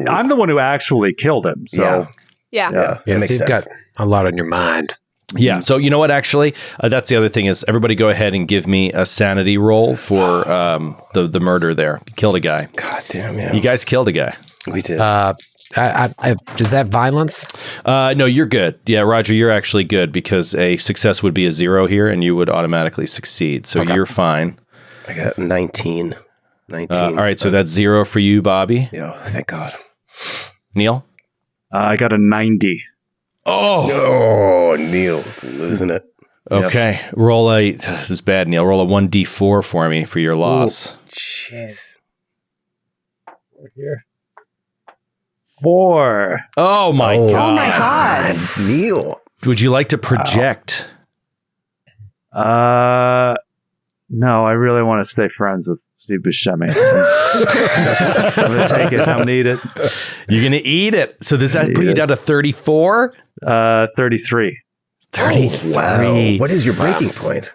I'm the one who actually killed him. So Yeah. that Yeah, makes so you've sense. got a lot on your mind. Yeah. So you know what? Actually, that's the other thing is everybody go ahead and give me a sanity roll for the murder there. Killed a guy. God damn, yeah. You guys killed a guy. We did. Is that violence? No, you're good. Yeah, Roger, you're actually good because a success would be a 0 here, and you would automatically succeed. So you're fine. I got 19. 19. All right, so that's 0 for you, Bobby. Yeah, thank God. Neil. I got a 90. Oh, Neil's losing it. Okay, roll a. This is bad, Neil. Roll a 1d4 for me for your loss. Jeez. Here. 4. Oh my god! Oh my God. Neil. Would you like to project? No, I really want to stay friends with Steve Buscemi. I'm going to take it. I'll need it. You're gonna eat it. So does that put you down to 34? 33. 33. Wow. What is your breaking point?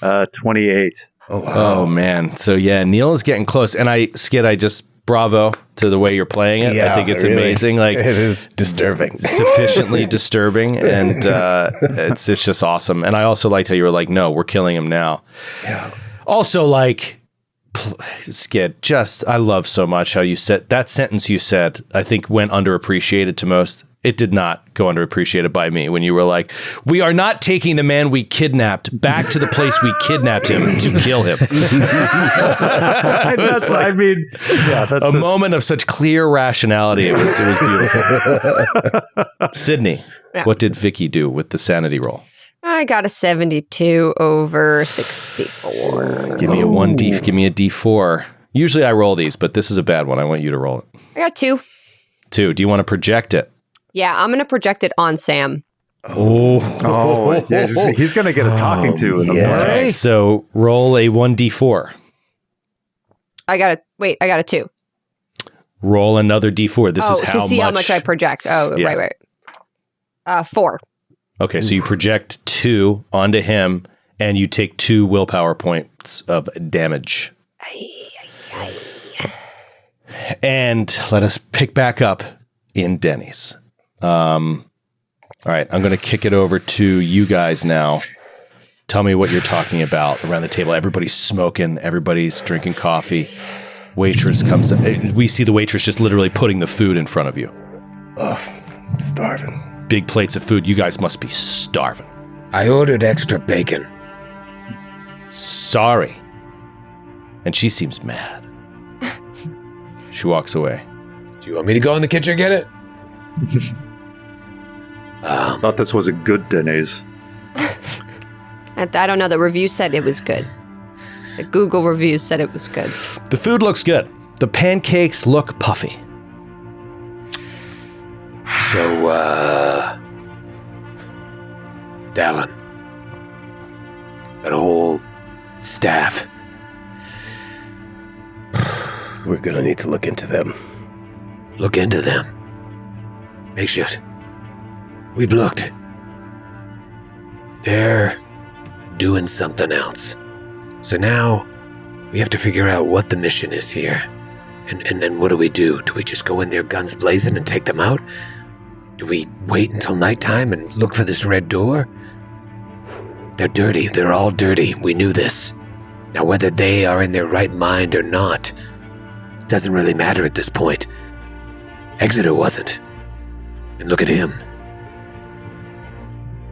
28. Oh, wow. Oh man. So yeah, Neil is getting close. And Skid, I just bravo to the way you're playing it. I think it's really. amazing. Like It is disturbing. sufficiently disturbing, and it's just awesome. And I also liked how you were like, no, we're killing him now. Yeah. Also, like, Skid, just I love so much how you said that sentence. You said I think went underappreciated to most. It did not go underappreciated by me when you were like, we are not taking the man we kidnapped back to the place we kidnapped him to kill him. That's, I mean, yeah, that's A just, moment of such clear rationality. It was beautiful. Sydney, what did Vickie do with the sanity roll? I got a 72 over 64. Give me a give me a D4. Usually I roll these, but this is a bad one. I want you to roll it. I got 2. 2. Do you want to project it? Yeah, I'm going to project it on Sam. oh, yeah, he's going to get a talking to in the morning. Okay, so roll a 1d4. I got a 2. Roll another d4. This is how to see how much I project. Oh, Yeah. right. 4. Okay, so you project 2 onto him, and you take 2 willpower points of damage. And let us pick back up in Denny's. All right, I'm going to kick it over to you guys now. Tell me what you're talking about around the table. Everybody's smoking. Everybody's drinking coffee. Waitress comes. We see the waitress just literally putting the food in front of you. Oh, starving. Big plates of food. You guys must be starving. I ordered extra bacon. Sorry. And she seems mad. She walks away. Do you want me to go in the kitchen and get it? Thought this was a good Denny's. I don't know. The review said it was good. The Google review said it was good. The food looks good. The pancakes look puffy. So, Dallin, that whole staff. We're going to need to look into them. Look into them. Makeshift. We've looked. They're doing something else. So now we have to figure out what the mission is here. And then what do we do? Do we just go in there guns blazing and take them out? Do we wait until nighttime and look for this red door? They're dirty. They're all dirty. We knew this. Now whether they are in their right mind or not, it doesn't really matter at this point. Exeter wasn't. And look at him.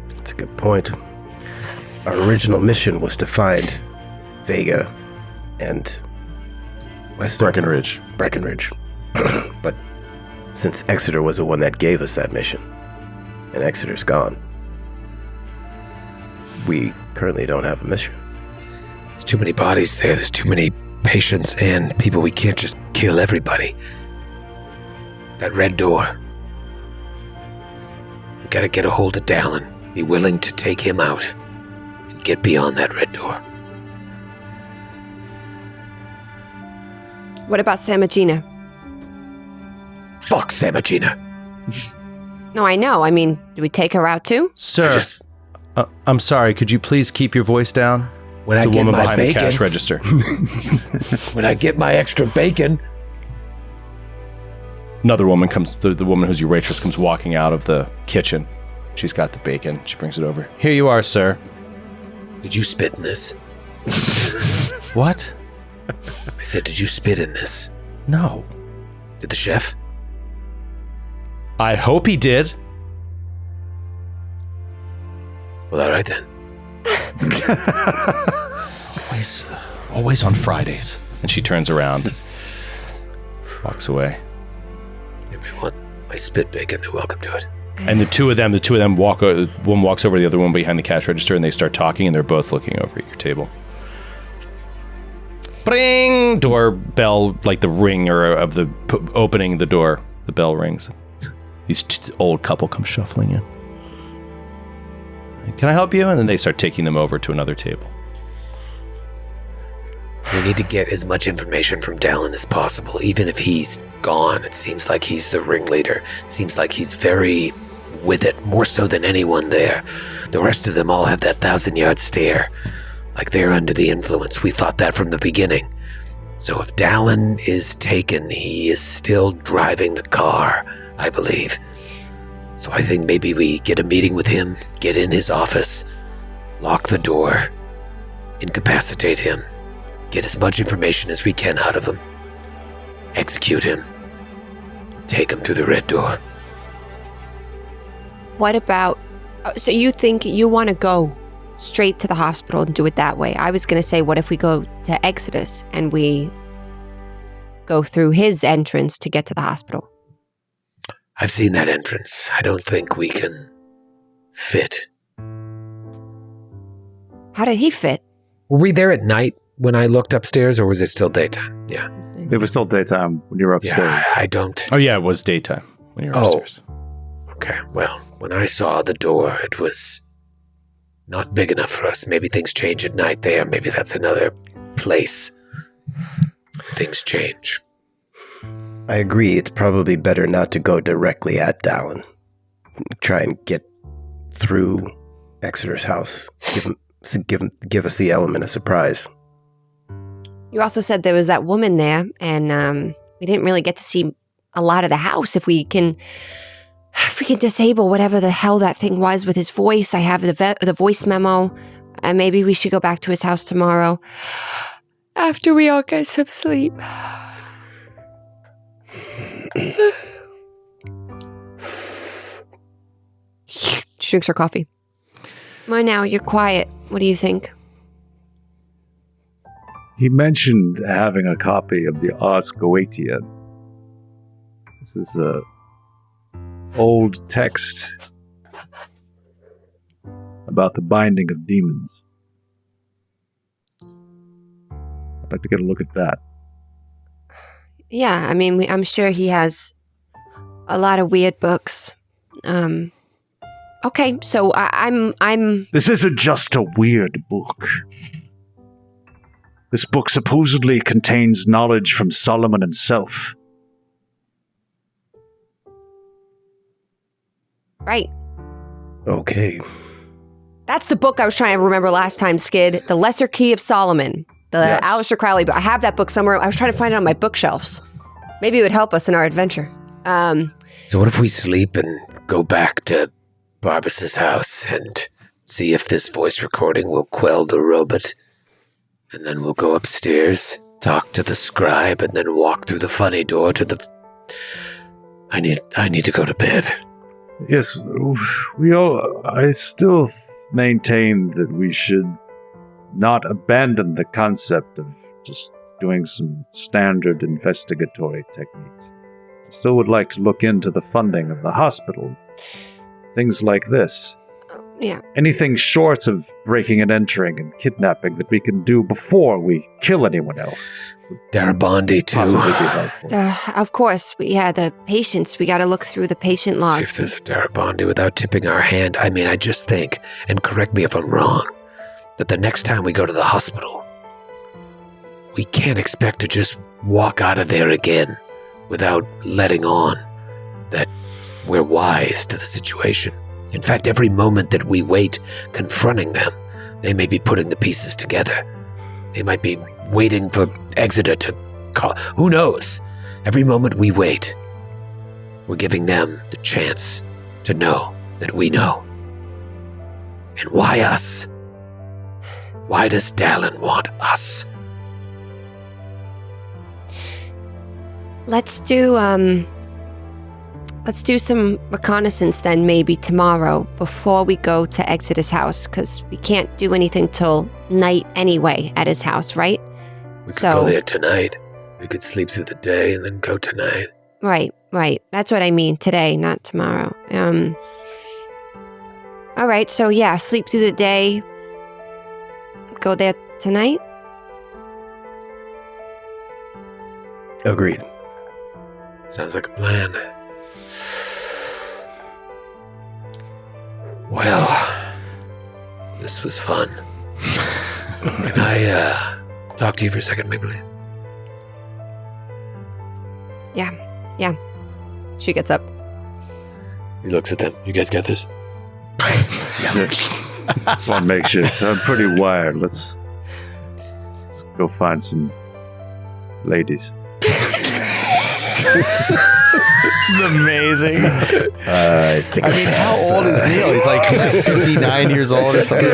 That's a good point. Our original mission was to find Vega and Breckenridge. Breckenridge. But since Exeter was the one that gave us that mission, and Exeter's gone, we currently don't have a mission. There's too many bodies there. There's too many patients and people. We can't just kill everybody. That red door. We gotta get a hold of Dallin. Be willing to take him out. And get beyond that red door. What about Samagina? Fuck Samagina. No, I know. I mean, do we take her out too? Sir, I'm sorry. Could you please keep your voice down? when I It's a get woman my behind the bacon, cash register. when I get my extra bacon, Another woman comes, the woman who's your waitress comes walking out of the kitchen. She's got the bacon. She brings it over. Here you are, sir. did you spit in this? What? I said, did you spit in this? No. Did the chef? I hope he did. Well, all right then. Always on Fridays. And she turns around, walks away. If they want my spit bacon, they're welcome to it. And the two of them walk. One walks over to the other one behind the cash register, and they start talking, and they're both looking over at your table. Bring! Doorbell, like the ringer of the opening the door. The bell rings. These old couple come shuffling in. Can I help you? And then they start taking them over to another table. We need to get as much information from Dallin as possible. Even if he's gone, it seems like he's the ringleader. It seems like he's very with it, more so than anyone there. The rest of them all have that 1,000-yard stare, like they're under the influence. We thought that from the beginning. So if Dallin is taken, he is still driving the car, I believe. So I think maybe we get a meeting with him, get in his office, lock the door, incapacitate him, get as much information as we can out of him, execute him, take him through the red door. What about... So you think you want to go straight to the hospital and do it that way? I was going to say, what if we go to Exodus and we go through his entrance to get to the hospital? I've seen that entrance. I don't think we can fit. How did he fit? Were we there at night when I looked upstairs, or was it still daytime? Yeah. It was still daytime when you were upstairs. Yeah, I don't... Oh, yeah, it was daytime when you were upstairs. Okay, well, when I saw the door, it was not big enough for us. Maybe things change at night there. Maybe that's another place. Things change. I agree. It's probably better not to go directly at Dallin. Try and get through Exeter's house. Give us the element of surprise. You also said there was that woman there, and we didn't really get to see a lot of the house. If we can disable whatever the hell that thing was with his voice, I have the voice memo, and maybe we should go back to his house tomorrow after we all get some sleep. She drinks her coffee. Now, you're quiet. What do you think? He mentioned having a copy of the Ars Goetia. This is a old text about the binding of demons. I'd like to get a look at that. Yeah, I mean, I'm sure he has a lot of weird books. Okay, so I'm... This isn't just a weird book. This book supposedly contains knowledge from Solomon himself. Right. Okay. That's the book I was trying to remember last time, Skid. The Lesser Key of Solomon. The Yes. Aleister Crowley book. I have that book somewhere. I was trying to find it on my bookshelves. Maybe it would help us in our adventure. So what if we sleep and go back to Barbas' house and see if this voice recording will quell the robot? And then we'll go upstairs, talk to the scribe, and then walk through the funny door to the... I need to go to bed. Yes, I still maintain that we should not abandon the concept of just doing some standard investigatory techniques. I still would like to look into the funding of the hospital. Things like this. Yeah. Anything short of breaking and entering and kidnapping that we can do before we kill anyone else. Darabandi, too. Possibly be helpful. Of course. The patients. We got to look through the patient See logs. if there's a Darabandi without tipping our hand. I mean, I just think, and correct me if I'm wrong, that the next time we go to the hospital, we can't expect to just walk out of there again without letting on that we're wise to the situation. In fact, every moment that we wait confronting them They may be putting the pieces together. They might be waiting for Exeter to call. Who knows? Every moment we wait, we're giving them the chance to know that we know. And why us? Why does Dallin want us? Let's do some reconnaissance then, maybe tomorrow before we go to Exeter's house, because we can't do anything till night anyway at his house, right? We could go there tonight. We could sleep through the day and then go tonight. Right. That's what I mean, today, not tomorrow. All right, so yeah, sleep through the day. Go there tonight? Agreed. Sounds like a plan. Well, this was fun. Can I talk to you for a second, Maybelline? Yeah. She gets up. He looks at them. You guys got this? Just want to make sure. I'm pretty wired. Let's go find some ladies. This is amazing. I mean, how old is Neil? He's like 59 years old or something.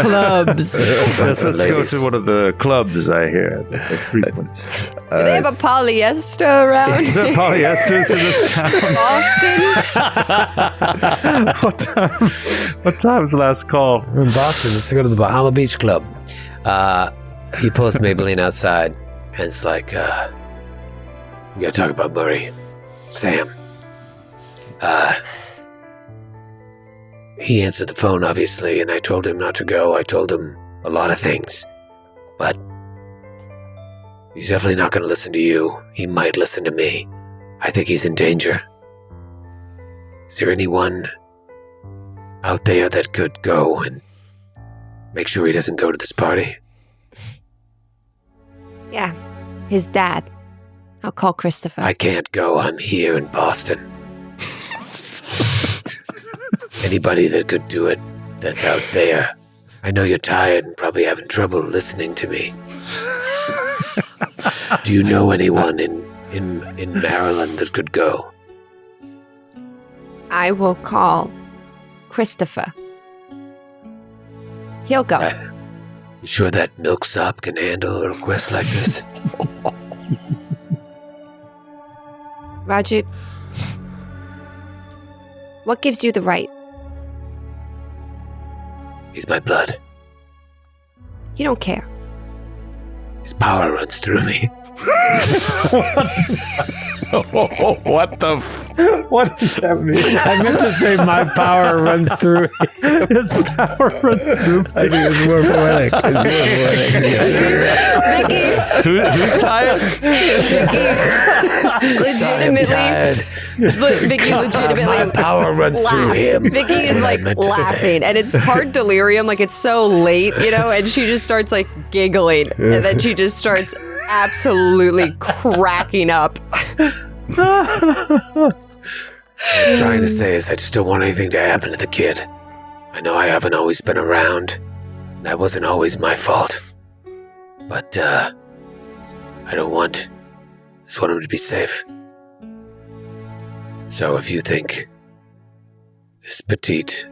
Clubs. Let's go to one of the clubs I hear that they frequent. Do they have a polyester around? Is there polyesters in this town? Boston? What time's the last call? We're in Boston. Let's go to the Bahama Beach Club. He pulls Maybelline outside, and it's like, we gotta talk about Murray. Sam. He answered the phone, obviously, and I told him not to go. I told him a lot of things. But he's definitely not going to listen to you. He might listen to me. I think he's in danger. Is there anyone out there that could go and make sure he doesn't go to this party? Yeah, his dad. I'll call Christopher. I can't go. I'm here in Boston. Anybody that could do it that's out there. I know you're tired and probably having trouble listening to me. Do you know anyone in Maryland that could go? I will call Christopher. He'll go. You sure that milksop can handle a request like this? Roger, what gives you the right? He's my blood. You don't care. His power runs through me. What the? What does that mean? I meant to say my power runs through him. His power runs through. think it's more poetic. Who's tired? Vicky's legitimately My power runs through him. Vicky That's is what I like meant to say. laughing, and it's part delirium, like it's so late, and she just starts like giggling, and then she just starts absolutely cracking up. What I'm trying to say is I just don't want anything to happen to the kid. I know I haven't always been around. That wasn't always my fault. But, I just want him to be safe. So if you think this petite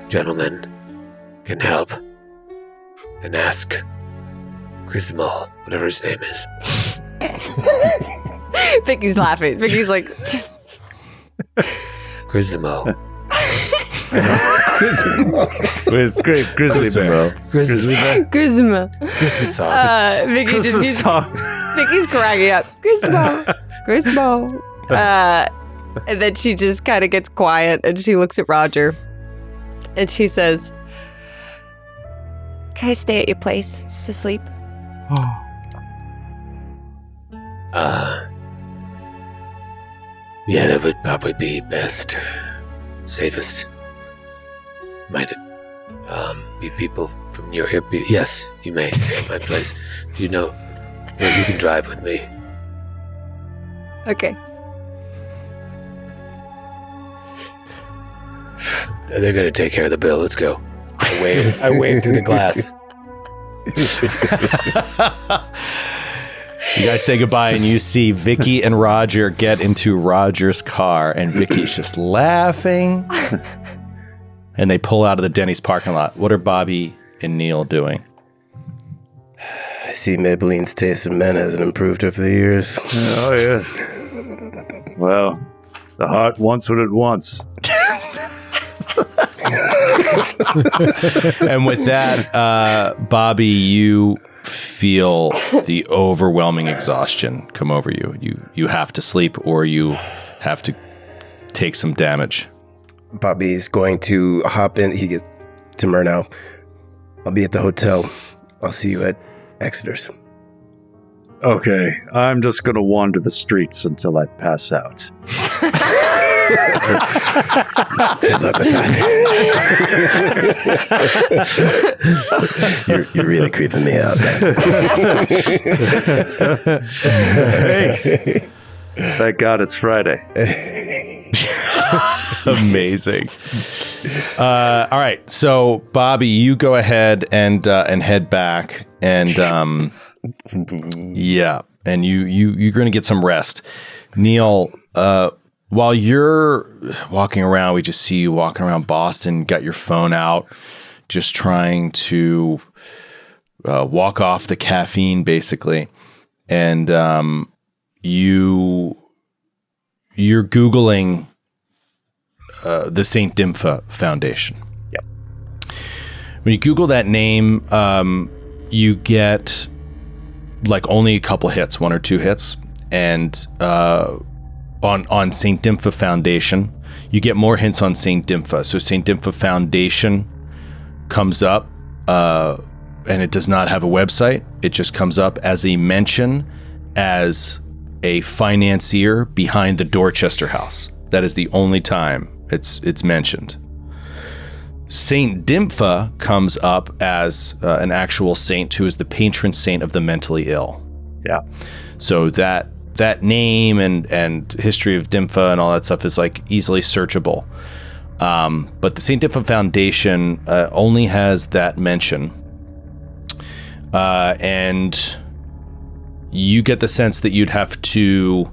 gentleman can help, then ask Grismal, whatever his name is. Vicky's laughing. Vicky's like, just Grismal. It's great. Grizzly Bear. Grizzly Bear. Guzma. Christmas song. Vicky just Christmas keeps, song. Vicky's cracking up. Grismo. And then she just kind of gets quiet and she looks at Roger and she says, "Can I stay at your place to sleep?" Yeah, that would probably be best. Safest. Might it be people from your area? Yes, you may stay at my place. Do you know? Well, you can drive with me. Okay. They're gonna take care of the bill. Let's go. I wave through the glass. You guys say goodbye, and you see Vickie and Roger get into Roger's car, and Vickie's just laughing. And they pull out of the Denny's parking lot. What are Bobby and Neil doing? I see Maybelline's taste in men hasn't improved over the years. Oh, yes. Well, the heart wants what it wants. And with that, Bobby, you feel the overwhelming exhaustion come over you. You have to sleep, or you have to take some damage. Bobby's going to hop in. He get to Mrema. I'll be at the hotel. I'll see you at Exeter's. Okay, I'm just going to wander the streets until I pass out. Good luck with that. You're really creeping me out, man. Hey, thank God it's Friday. Amazing. All right, so Bobby, you go ahead and head back, and yeah, and you're going to get some rest. Neil, while you're walking around, we just see you walking around Boston, got your phone out, just trying to walk off the caffeine, basically, and you're Googling the St. Dimpha Foundation. Yep. When you Google that name, you get like only a couple hits, 1 or 2 hits, and on St. Dimpha Foundation, you get more hints on St. Dimpha. So St. Dimpha Foundation comes up, and it does not have a website. It just comes up as a mention as a financier behind the Dorchester House. That is the only time it's mentioned. Saint Dimpha comes up as an actual saint who is the patron saint of the mentally ill. Yeah. So that name and history of Dimpha and all that stuff is like easily searchable. But the Saint Dimpha Foundation only has that mention. And you get the sense that you'd have to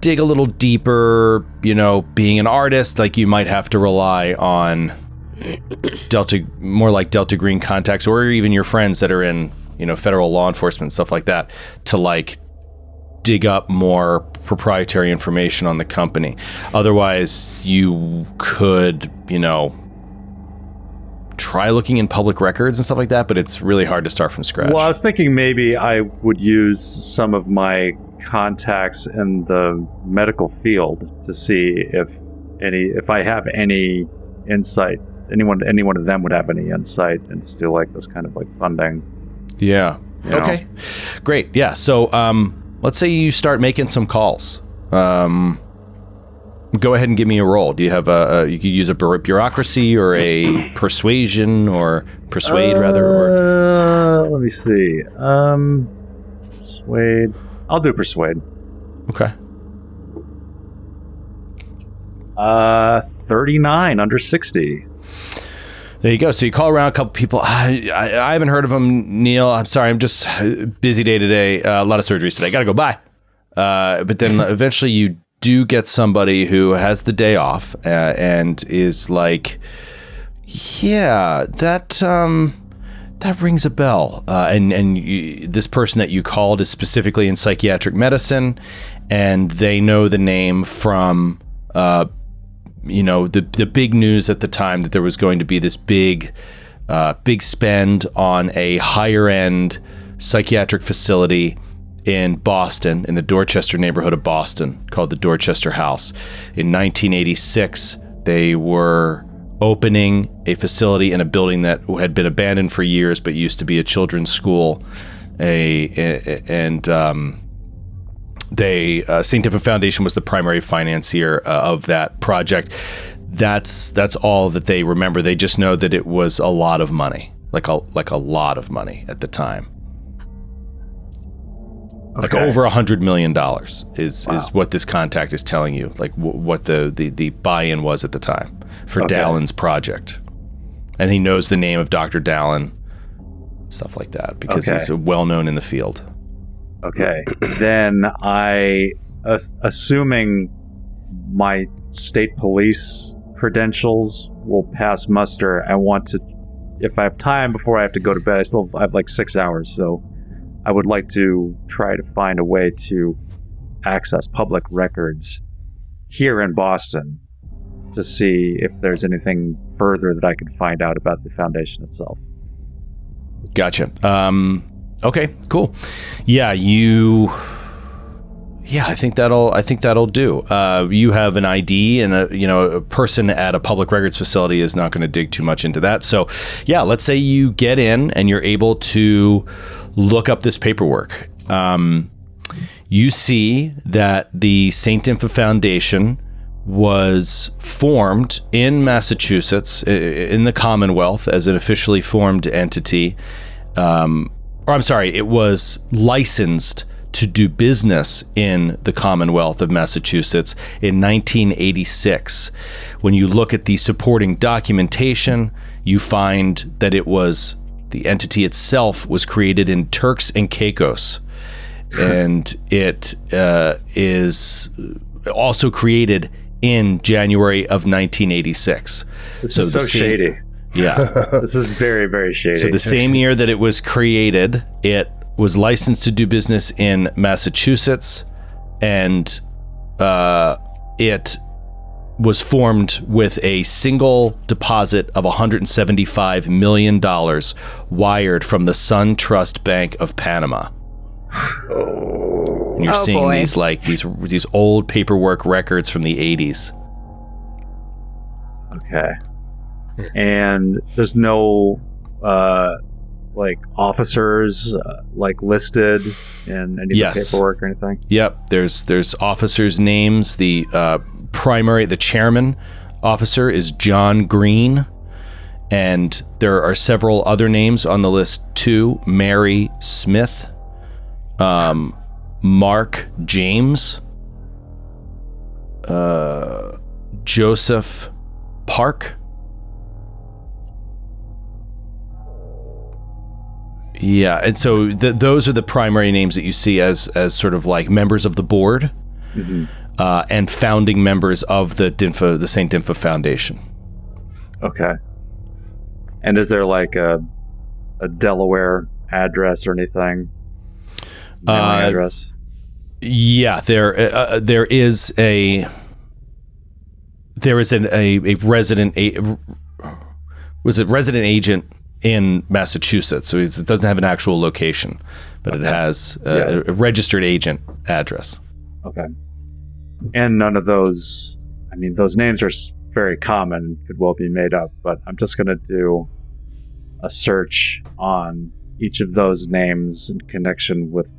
dig a little deeper, being an artist, like you might have to rely on more like Delta Green contacts, or even your friends that are in, federal law enforcement, stuff like that, to like dig up more proprietary information on the company. Otherwise, you could, try looking in public records and stuff like that, but it's really hard to start from scratch. Well, I was thinking maybe I would use some of my contacts in the medical field to see if I have any insight. Any one of them would have any insight into like this kind of like funding. Yeah. Okay. Great. Yeah. So let's say you start making some calls. Go ahead and give me a roll. Do you have you could use a bureaucracy or a persuasion or persuade rather? Or let me see. Persuade. I'll do persuade. Okay. 39 under 60. There you go. So you call around a couple people. I haven't heard of them, Neil. I'm sorry. I'm just busy day today. A lot of surgeries today. Got to go. Bye. But then eventually you do get somebody who has the day off and is like, yeah, that rings a bell. And this person that you called is specifically in psychiatric medicine, and they know the name from the big news at the time that there was going to be this big spend on a higher end psychiatric facility in Boston, in the Dorchester neighborhood of Boston, called the Dorchester House. In 1986, they were opening a facility in a building that had been abandoned for years, but used to be a children's school. St. Dimpha Foundation was the primary financier of that project. That's all that they remember. They just know that it was a lot of money, like a lot of money at the time. Like over $100 million is what this contact is telling you, like what the buy-in was at the time for Dallin's project. And he knows the name of Dr. Dallin, stuff like that, because he's well known in the field. Okay. Then assuming my state police credentials will pass muster, I want to, if I have time before I have to go to bed, I have like 6 hours, so I would like to try to find a way to access public records here in Boston to see if there's anything further that I can find out about the Foundation itself. Gotcha. Okay, cool. Yeah, I think that'll do. You have an ID, and a person at a public records facility is not going to dig too much into that. So, yeah, let's say you get in and you're able to look up this paperwork. You see that the St. Dimpha Foundation was formed in Massachusetts, in the Commonwealth, as an officially formed entity. It was licensed to do business in the Commonwealth of Massachusetts in 1986. When you look at the supporting documentation, you find that the entity itself was created in Turks and Caicos. And it is also created in January of 1986. This is so shady. Yeah. This is very, very shady. So the same year that it was created, it was licensed to do business in Massachusetts, and it was formed with a single deposit of $175 million wired from the Sun Trust Bank of Panama. And you're seeing these old paperwork records from the 80s. Okay. And there's no officers listed in any of the paperwork or anything? Yep. There's officers' names. The chairman officer is John Green, and there are several other names on the list too. Mary Smith, Mark James, Joseph Park. Yeah, and so those are the primary names that you see as sort of like members of the board, and founding members of the St. Dimpha Foundation. Okay. And is there like a Delaware address or anything? Address? Yeah, there is a resident resident agent in Massachusetts, so it doesn't have an actual location, but it has a registered agent address. Okay. And none of those, those names are very common, could well be made up, but I'm just going to do a search on each of those names in connection with.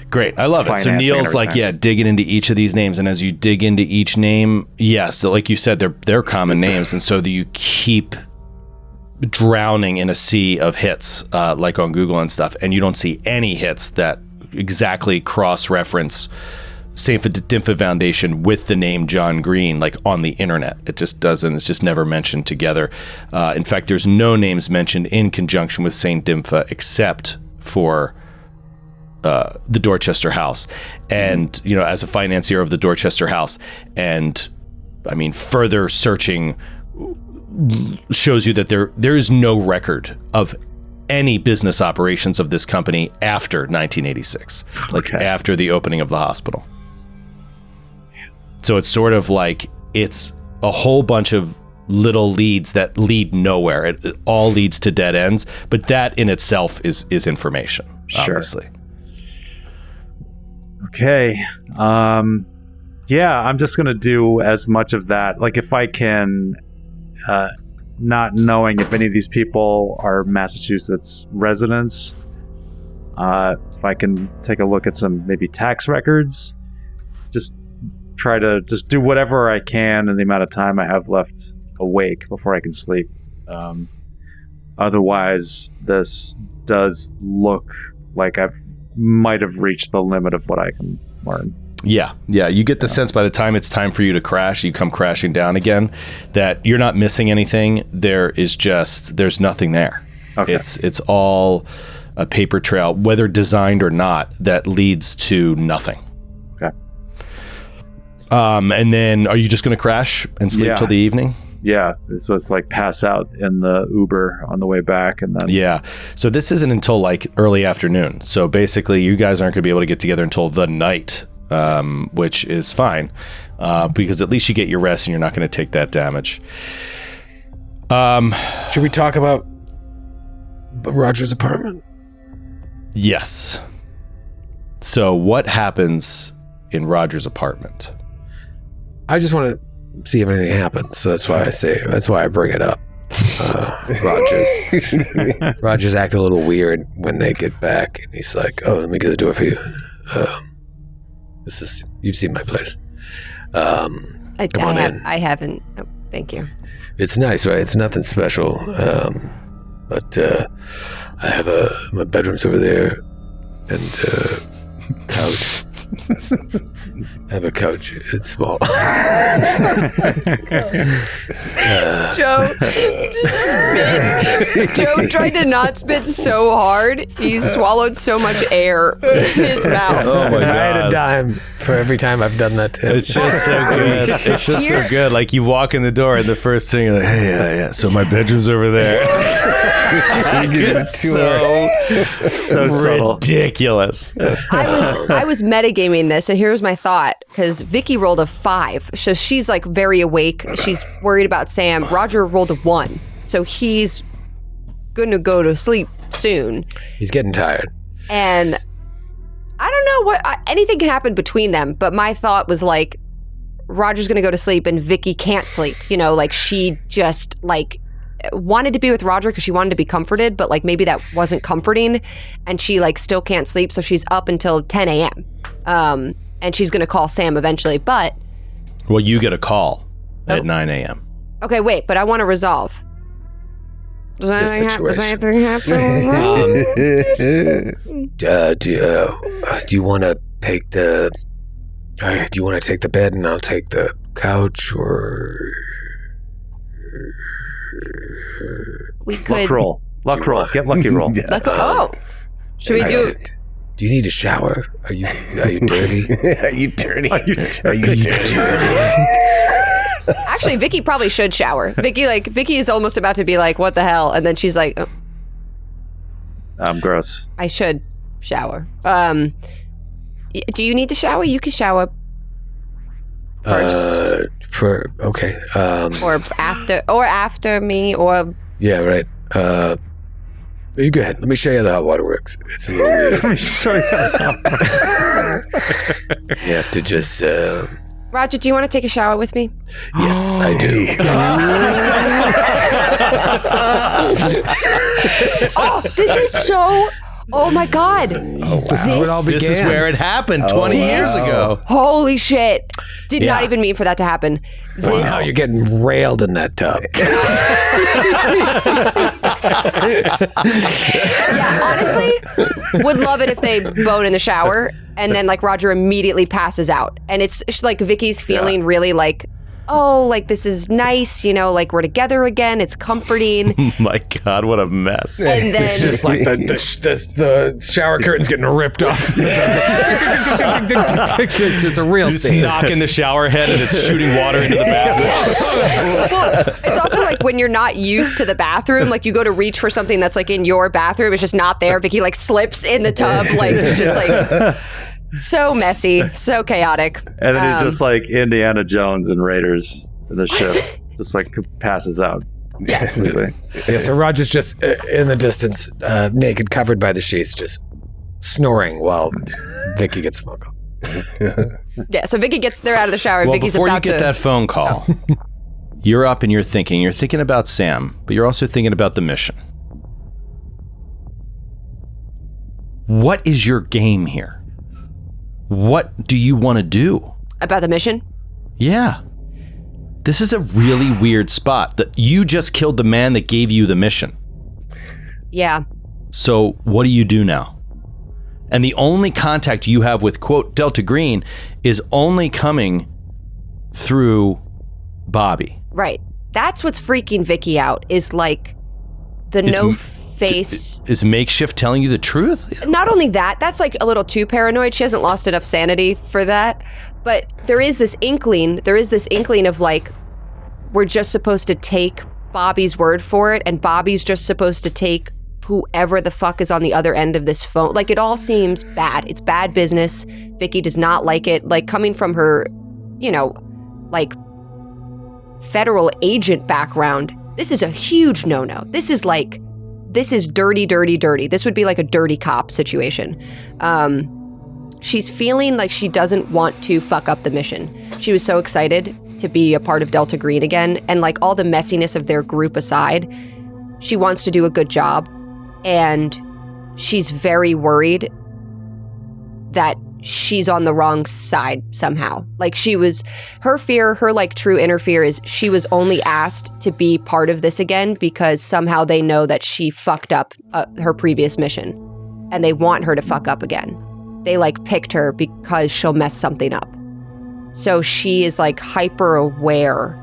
Great. I love it. So Neil's digging into each of these names, and as you dig into each name, so like you said, they're common names, and so you keep drowning in a sea of hits, like on Google and stuff, and you don't see any hits that exactly cross-reference St. Dimpha Foundation with the name John Green, like on the internet. It just doesn't. It's just never mentioned together. In fact, there's no names mentioned in conjunction with St. Dimpha except for the Dorchester House, and as a financier of the Dorchester House, and further searching shows you that there is no record of any business operations of this company after 1986, after the opening of the hospital. So it's sort of like it's a whole bunch of little leads that lead nowhere. It all leads to dead ends, but that in itself is information, obviously. Okay. I'm just going to do as much of that. Like if I can, not knowing if any of these people are Massachusetts residents, if I can take a look at some maybe tax records, just try to just do whatever I can in the amount of time I have left awake before I can sleep. Otherwise, this does look like I might have reached the limit of what I can learn. Yeah. You get the sense by the time it's time for you to crash, you come crashing down again, that you're not missing anything. There's nothing there. Okay. It's all a paper trail, whether designed or not, that leads to nothing. Okay. And then are you just going to crash and sleep till the evening? Yeah. So it's like pass out in the Uber on the way back. And then. Yeah. So this isn't until like early afternoon. So basically you guys aren't going to be able to get together until the night, which is fine, because at least you get your rest and you're not going to take that damage. Should we talk about Roger's apartment? Yes. So what happens in Roger's apartment? I just want to see if anything happens, so that's why I bring it up. Roger's acting a little weird when they get back, and he's like, "Oh, let me get the door for you. You've seen my place. Come on in." I haven't. Oh, thank you. It's nice, right? It's nothing special, but I have my bedroom's over there, and couch. I have a couch. It's small. Joe just spit. Joe tried to not spit so hard, he swallowed so much air in his mouth. Oh my I had a God. dime for every time I've done that to him. It's just so good. It's just so good. Like you walk in the door and the first thing you're like, hey, yeah. So my bedroom's over there. So subtle. Ridiculous. I was metagaming this, and here's my thought, because Vickie rolled a 5, so she's like very awake. She's worried about Sam. Roger rolled a 1, so he's gonna go to sleep soon. He's getting tired. And I don't know anything can happen between them, but my thought was like, Roger's gonna go to sleep and Vickie can't sleep. Like she just like wanted to be with Roger because she wanted to be comforted, but like maybe that wasn't comforting, and she like still can't sleep, so she's up until 10 a.m. And she's gonna call Sam eventually, but Well, you get a call at 9 a.m. okay, wait, but I want to resolve. Does anything happen? Do you want to take the? Do you want to take the bed and I'll take the couch, or? We could. Luck roll. Get lucky roll. Should we do? Do you need a shower? Are you dirty? Are you dirty? Are you dirty? Actually, Vickie probably should shower. Vickie is almost about to be like, "What the hell?" And then she's like, oh, I'm gross. "I should shower." Do you need to shower? You can shower first, Okay. or after me, or Yeah, right. You go ahead. Let me show you how water works. It's a little weird. Let me show you You have to just. Roger. Do you want to take a shower with me? Yes, I do. Oh, this is so. Oh my God. This is what all began. This is where it happened 20 years ago. Holy shit. Did not even mean for that to happen. Wow, you're getting railed in that tub. Yeah, honestly, would love it if they bone in the shower and then like Roger immediately passes out. And it's like Vickie's feeling really like, oh, like this is nice, like we're together again. It's comforting. Oh my God, what a mess. And then It's just like the shower curtain's getting ripped off. It's just a real Just scene. knocking the shower head and it's shooting water into the bathroom. well, it's also like when you're not used to the bathroom, like you go to reach for something that's like in your bathroom, it's just not there. Vickie like slips in the tub, like it's just like so messy, so chaotic. And then he's just like Indiana Jones and Raiders in the ship, just like passes out. Yes. Yeah, so Roger's just in the distance, naked, covered by the sheets, just snoring while Vickie gets phone call. Yeah, so Vickie gets there out of the shower. Well, Vickie's before you about get to. that phone call, you're up and you're thinking about Sam, but you're also thinking about the mission. What is your game here? What do you want to do? About the mission? Yeah. This is a really weird spot. That you just killed the man that gave you the mission. Yeah. So what do you do now? And the only contact you have with, quote, Delta Green is only coming through Bobby. Right. That's what's freaking Vickie out, is like the no-face... Is Makeshift telling you the truth? Not only that, that's like a little too paranoid. She hasn't lost enough sanity for that. But there is this inkling of like, we're just supposed to take Bobby's word for it, and Bobby's just supposed to take whoever the fuck is on the other end of this phone. Like, it all seems bad. It's bad business. Vickie does not like it. Like, coming from her, you know, like, federal agent background, this is a huge no-no. This is dirty, dirty, dirty. This would be like a dirty cop situation. She's feeling like she doesn't want to fuck up the mission. She was so excited to be a part of Delta Green again, and like all the messiness of their group aside, she wants to do a good job, and she's very worried that she's on the wrong side somehow. Like, her fear, her like true inner fear is she was only asked to be part of this again because somehow they know that she fucked up her previous mission, and they want her to fuck up again. They like picked her because she'll mess something up. So she is like hyper aware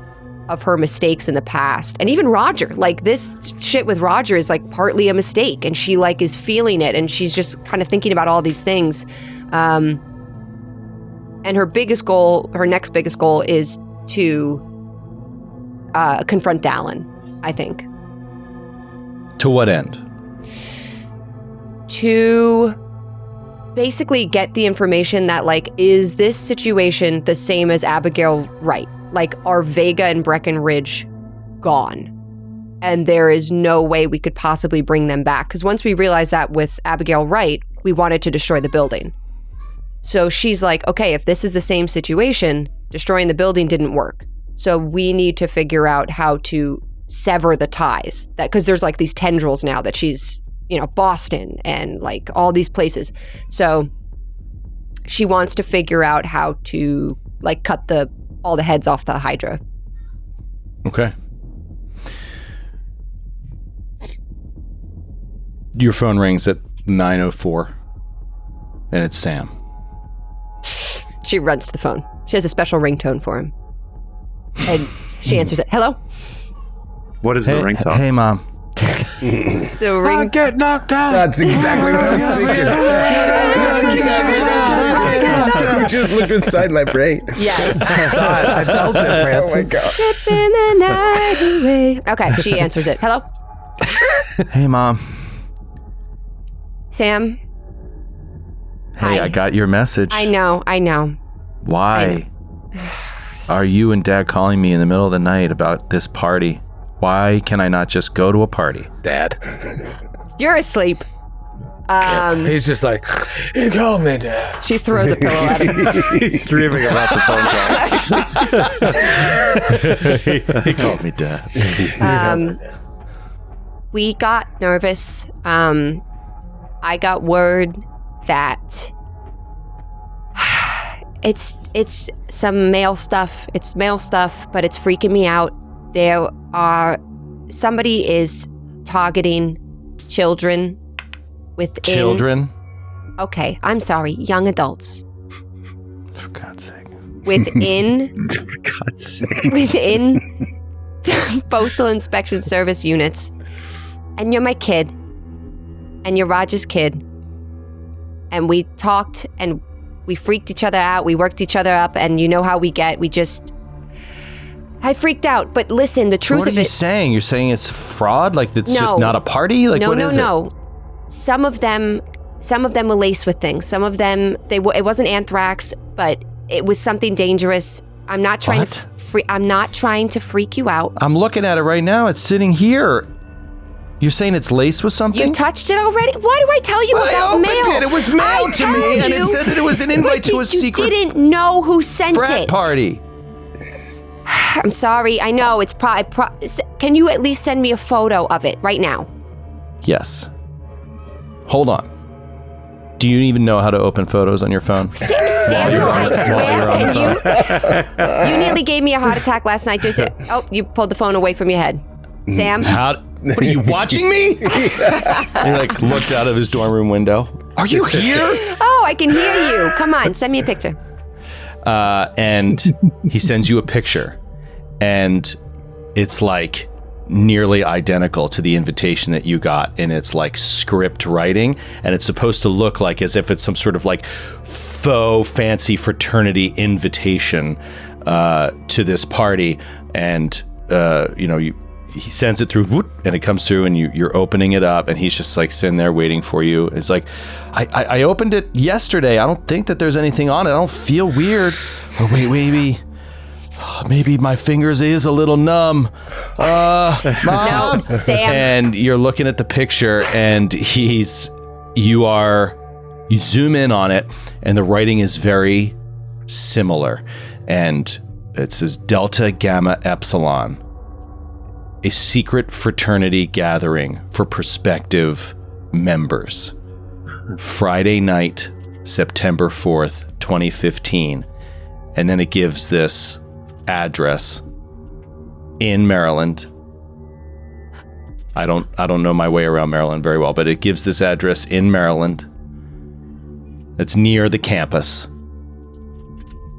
of her mistakes in the past. And even Roger, like this shit with Roger is like partly a mistake, and she like is feeling it, and she's just kind of thinking about all these things. And her next biggest goal is to confront Dallin, I think. To what end? To basically get the information that, like, is this situation the same as Abigail Wright? Like, are Vega and Breckenridge gone? And there is no way we could possibly bring them back. Because once we realized that with Abigail Wright, we wanted to destroy the building. So she's like, okay, if this is the same situation, destroying the building didn't work. So we need to figure out how to sever the ties. That because there's like these tendrils now that she's, you know, Boston and like all these places. So she wants to figure out how to like cut all the heads off the Hydra. Okay. Your phone rings at 9:04, and it's Sam. She runs to the phone. She has a special ringtone for him. And she answers it. Hello? What is the ringtone? Hey, Mom. The ring. I get knocked out. That's exactly what I was thinking. That's exactly what I was thinking. You just looked inside my brain. Yes. I felt it, Francis. Oh my God. Slipping the night away. Okay, she answers it. Hello? Hey, Mom. Sam? Hey, Hi. I got your message. I know. Why are you and Dad calling me in the middle of the night about this party? Why can I not just go to a party? Dad. You're asleep. He's just like, you call me, Dad. She throws a pillow at him. He's dreaming about the phone call. He called me Dad. We got nervous. I got word that it's some male stuff. It's male stuff, but it's freaking me out. Somebody is targeting children within... Children? Okay, I'm sorry, young adults. For God's sake. Within... For God's sake. within the Postal Inspection Service units. And you're my kid. And you're Roger's kid. And we talked and we freaked each other out. We worked each other up, and you know how we get. I freaked out, but listen, the truth of it... What are you saying? You're saying it's fraud? Like it's just not a party? Like what is it? No. Some of them were laced with things. Some of them, it wasn't anthrax, but it was something dangerous. I'm not trying to freak you out. I'm looking at it right now. It's sitting here. You're saying it's laced with something? You touched it already? Why do I tell you about mail? I opened it. It was mailed to me, and it said that it was an invite to a secret... You didn't know who sent frat it. party. I'm sorry. I know it's can you at least send me a photo of it right now? Yes. Hold on. Do you even know how to open photos on your phone? Samuel, I swear, can you? You nearly gave me a heart attack last night. Just you pulled the phone away from your head. Sam? What are you watching me? He like looks out of his dorm room window. Are you here? Oh, I can hear you. Come on, send me a picture. And he sends you a picture, and it's like nearly identical to the invitation that you got, and it's like script writing, and it's supposed to look like as if it's some sort of like faux fancy fraternity invitation to this party, and he sends it through, whoop, and it comes through, and you're opening it up, and he's just like sitting there waiting for you. It's like, I opened it yesterday. I don't think that there's anything on it. I don't feel weird. Oh wait, maybe my fingers is a little numb. Mom. No, Sam. And you're looking at the picture, and you zoom in on it, and the writing is very similar, and it says Delta Gamma Epsilon, a secret fraternity gathering for prospective members. Friday night, September 4th, 2015. And then it gives this address in Maryland. I don't know my way around Maryland very well, but it gives this address in Maryland. It's near the campus.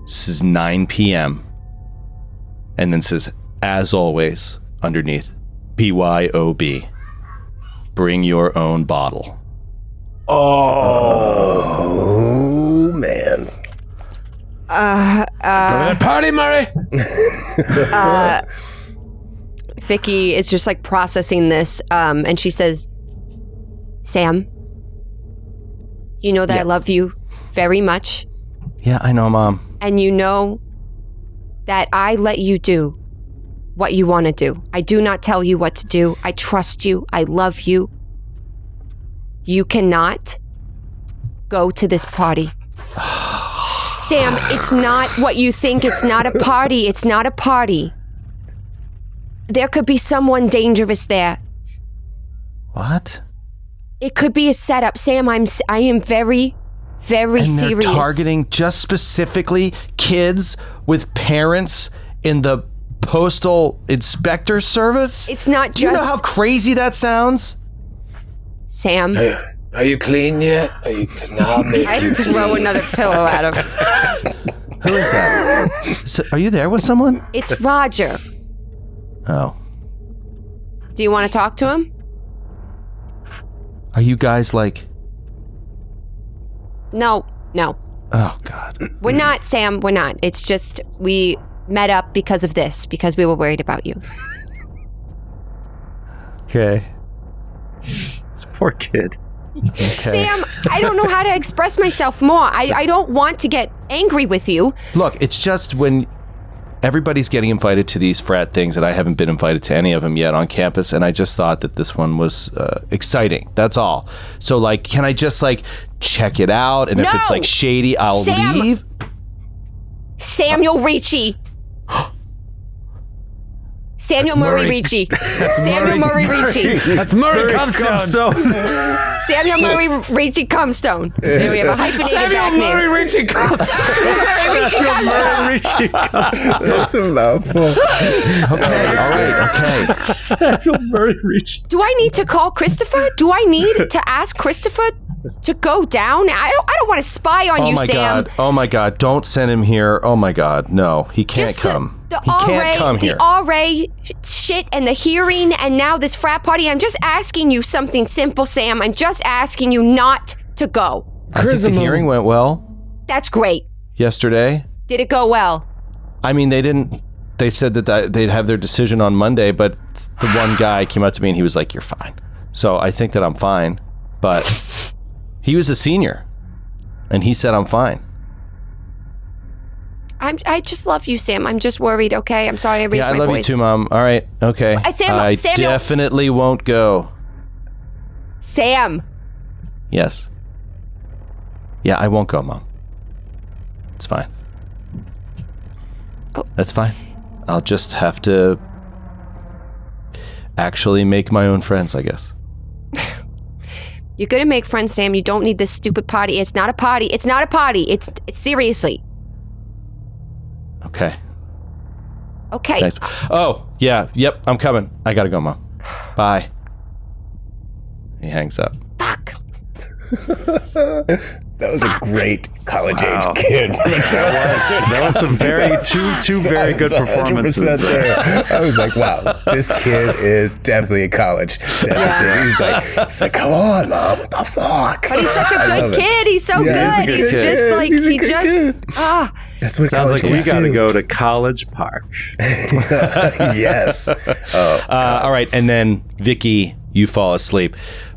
This is 9 p.m. And then says, as always, underneath, BYOB. Bring your own bottle. Oh man. Party, Murray. Vickie is just like processing this, and she says, Sam, you know that I love you very much. Yeah, I know, Mom. And you know that I let you do what you want to do. I do not tell you what to do. I trust you. I love you. You cannot go to this party. Sam, it's not what you think. It's not a party. It's not a party. There could be someone dangerous there. What? It could be a setup. Sam, I am very, very and serious. They're targeting just specifically kids with parents in the Postal Inspector Service? It's not just... Do you know how crazy that sounds? Sam. Are you clean yet? I'll make I you throw clean. another pillow at him. Who is that? Are you there with someone? It's Roger. Oh. Do you want to talk to him? Are you guys like... No. Oh, God. We're not, Sam. We're not. It's just we met up because of this, because we were worried about you. Okay. This poor kid. Okay. Sam, I don't know how to express myself more. I don't want to get angry with you. Look, it's just when everybody's getting invited to these frat things, and I haven't been invited to any of them yet on campus, and I just thought that this one was exciting. That's all. So, like, can I just, like, check it out? And if it's, like, shady, I'll leave? Samuel Ricci. Samuel Murray Ricci. Samuel Murray Ricci. That's Murray Comstone. Samuel Murray Ricci Comstone. There we have a hyphenated back name. Murray Ricci Comstone. Murray Ricci Comstone. That's a mouthful. Okay, all right, okay. Samuel Murray Ricci. Do I need to call Christopher? Do I need to ask Christopher to go down? I don't want to spy on you, Sam. God. Oh, my God. Don't send him here. Oh, my God. No, he can't Just come. The he can't come here. The RA shit and the hearing and now this frat party. I'm just asking you something simple, Sam. I'm just asking you not to go. I think the hearing went well That's great. yesterday. Did it go well? I mean, they said that they'd have their decision on Monday, but the one guy came up to me and he was like, you're fine. So I think that I'm fine, but he was a senior and he said I'm fine. I just love you, Sam. I'm just worried, okay? I'm sorry I raised my voice. I love you too, Mom. All right, okay. Samuel. Definitely won't go. Sam. Yes. Yeah, I won't go, Mom. It's fine. Oh. That's fine. I'll just have to actually make my own friends, I guess. You're gonna make friends, Sam. You don't need this stupid party. It's not a party. It's not a party. It's seriously. Okay. Okay. Thanks. Oh, yeah. Yep, I'm coming. I gotta go, Mom. Bye. He hangs up. Fuck. That was a great college-age kid. That was some two very good performances there. I was like, wow, this kid is definitely in college. Yeah. He's like, come on, Mom, what the fuck? But he's such a good kid. He's so good. He's just like, That's what sounds like we got to do. go to College Park. Yes. All right. And then, Vickie, you fall asleep.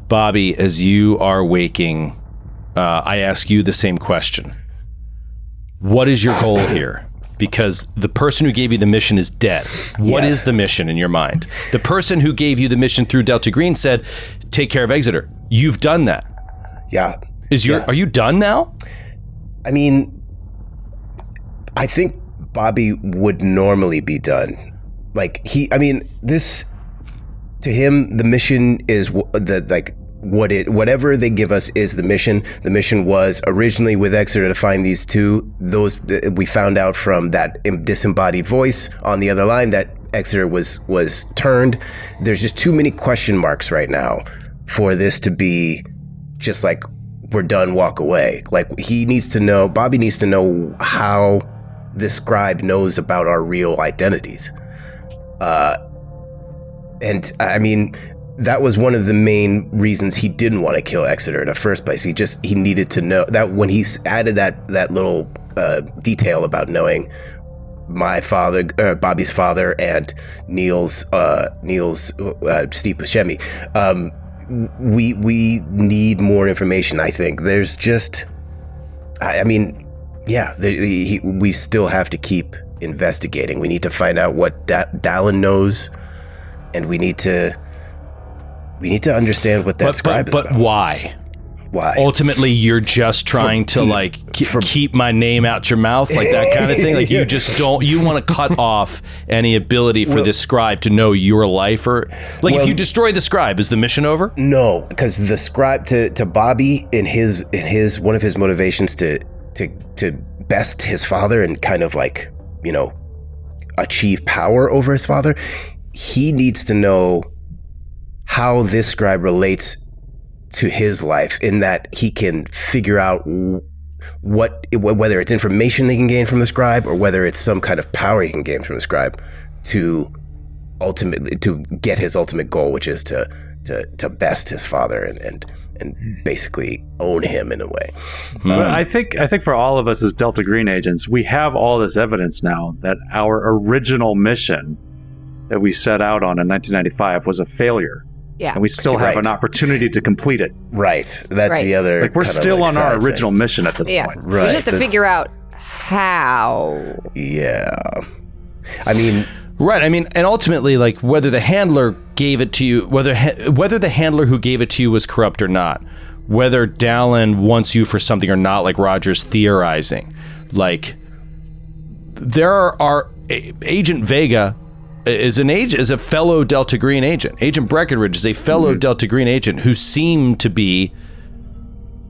Bobby, as you are waking, I ask you the same question. What is your goal here? Because the person who gave you the mission is dead. What is the mission in your mind? The person who gave you the mission through Delta Green said, take care of Exeter. You've done that. Yeah. Are you done now? I mean, I think Bobby would normally be done. Like this, to him, the mission is whatever they give us is the mission. The mission was originally with Exeter to find these two. We found out from that disembodied voice on the other line that Exeter was turned. There's just too many question marks right now for this to be just like, we're done, walk away. Like, Bobby needs to know how this scribe knows about our real identities. And I mean, that was one of the main reasons he didn't want to kill Exeter in the first place. He needed to know that when he added that little detail about knowing my father, Bobby's father, and Neil's Steve Buscemi. We need more information. I think there's just, we still have to keep investigating. We need to find out what Dallin knows, and we need to understand what that scribe is about. But why? Why? Ultimately, you're just trying to keep my name out your mouth, like that kind of thing. Like you just you want to cut off any ability for this scribe to know your life, or if you destroy the scribe, is the mission over? No, because the scribe to Bobby in his one of his motivations to best his father and kind of achieve power over his father, he needs to know how this scribe relates to his life, in that he can figure out whether it's information they can gain from the scribe or whether it's some kind of power he can gain from the scribe to ultimately to get his ultimate goal, which is to best his father and basically own him in a way. But I think for all of us as Delta Green agents, we have all this evidence now that our original mission that we set out on in 1995 was a failure. Yeah. And we still have an opportunity to complete it. Right. That's the other. We're still on our original mission at this point. Right. We just have to figure out how. Yeah. I mean. Right. I mean, and ultimately, whether the handler gave it to you, whether the handler who gave it to you was corrupt or not, whether Dallin wants you for something or not, like Roger's theorizing, there are Agent Vega is a fellow Delta Green agent. Agent Breckenridge is a fellow Delta Green agent who seemed to be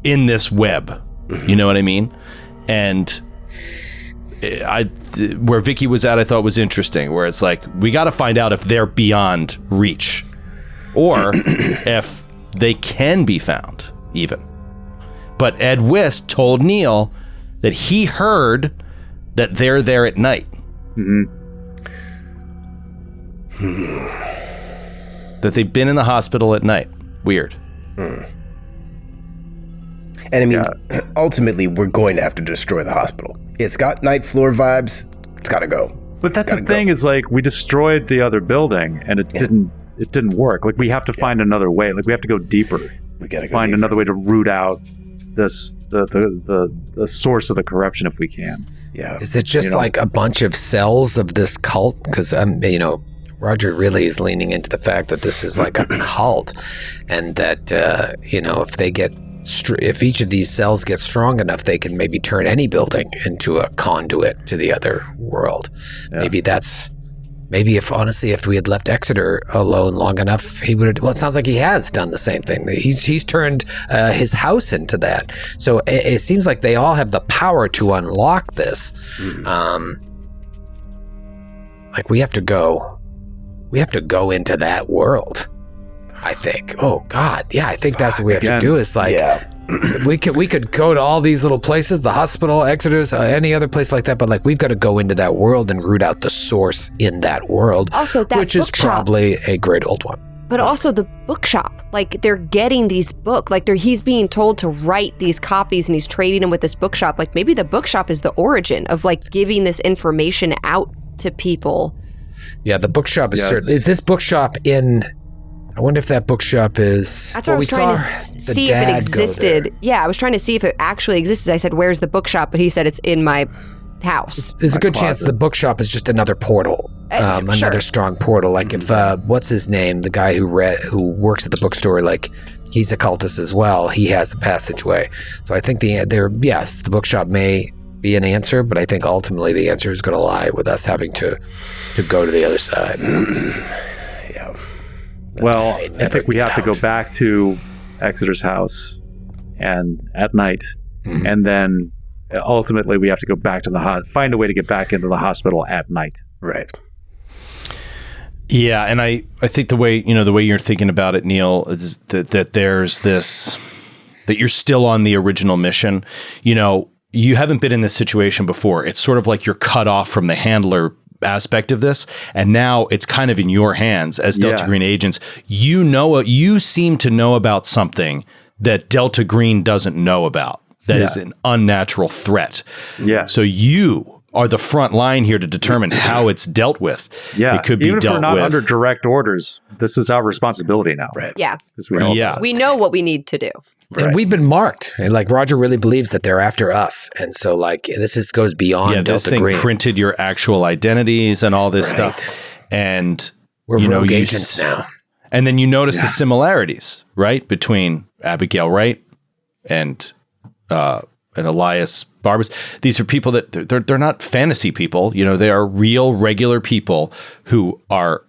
in this web. You know what I mean? And where Vickie was at, I thought was interesting, where it's like, we got to find out if they're beyond reach or if they can be found even. But Ed Wist told Neil that he heard that they're there at night. Mm-hmm. That they've been in the hospital at night. Weird. And I mean, ultimately, we're going to have to destroy the hospital. It's got night floor vibes. It's got to go. But that's the thing is, we destroyed the other building and it didn't work. We have to find another way. We have to go deeper. We got to find another way to root out the source of the corruption if we can. Yeah. Is it just a bunch of cells of this cult? Because Roger really is leaning into the fact that this is like a cult, and that if each of these cells gets strong enough, they can maybe turn any building into a conduit to the other world. Yeah. Maybe if we had left Exeter alone long enough, he would have. Well, it sounds like he has done the same thing. He's turned his house into that. So it seems like they all have the power to unlock this. We have to go. We have to go into that world, I think. Oh, God. Yeah, I think that's what we have to do is we could go to all these little places, the hospital, Exeter's, any other place like that, but like we've got to go into that world and root out the source in that world. Also, that which is bookshop. probably a great old one. But also the bookshop, like they're getting these books, like he's being told to write these copies and he's trading them with this bookshop. Like maybe the bookshop is the origin of like giving this information out to people. Yeah, the bookshop is certain. Is this bookshop in? I wonder if that bookshop is. That's what I was trying to see if it existed. Yeah, I was trying to see if it actually existed. I said, "Where's the bookshop?" But he said it's in my house. There's a good chance the bookshop is just another portal. Another strong portal. Like if what's his name, the guy who works at the bookstore, like he's a cultist as well. He has a passageway. So I think the bookshop may be an answer, but I think ultimately the answer is going to lie with us having to go to the other side. Yeah. Well, I think we have to go back to Exeter's house and at night, and then ultimately we have to go back to find a way to get back into the hospital at night. Right. Yeah, and I think the way you're thinking about it, Neil, is that there's this, that you're still on the original mission. You know, you haven't been in this situation before. It's sort of like you're cut off from the handler aspect of this, and now it's kind of in your hands as Delta Green agents. You seem to know about something that Delta Green doesn't know about. That is an unnatural threat. Yeah. So you are the front line here to determine how it's dealt with. Yeah. It could be Even if dealt we're not with under direct orders, this is our responsibility now. Right. Yeah. We know what we need to do. Right. And we've been marked. And like Roger really believes that they're after us. And so like this goes beyond Delta this thing Green. Printed your actual identities and all this stuff. And we're rogue agents now. And then you notice the similarities, right? Between Abigail Wright and Elias Barbas. These are people that they're not fantasy people. You know, they are real, regular people who are,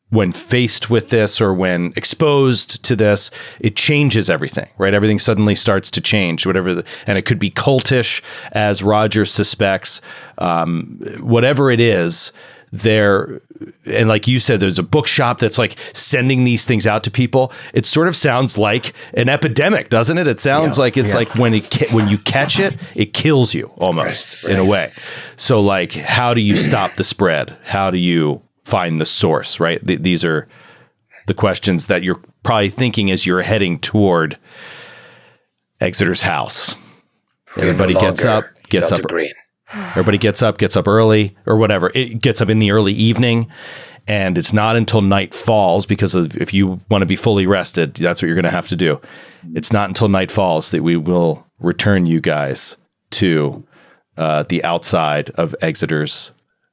when faced with this or when exposed to this, it changes everything, right? Everything suddenly starts to change, and it could be cultish, as Roger suspects. Whatever it is, and like you said, there's a bookshop that's like sending these things out to people. It sort of sounds like an epidemic, doesn't it? It sounds like it's like when you catch it, it kills you almost in a way. So like, how do you stop the spread? How do you find the source, right? These are the questions that you're probably thinking as you're heading toward Exeter's house. Everybody gets up. Green. Everybody gets up early or whatever. It gets up in the early evening, and it's not until night falls, because if you want to be fully rested, that's what you're going to have to do. It's not until night falls that we will return you guys to the outside of Exeter's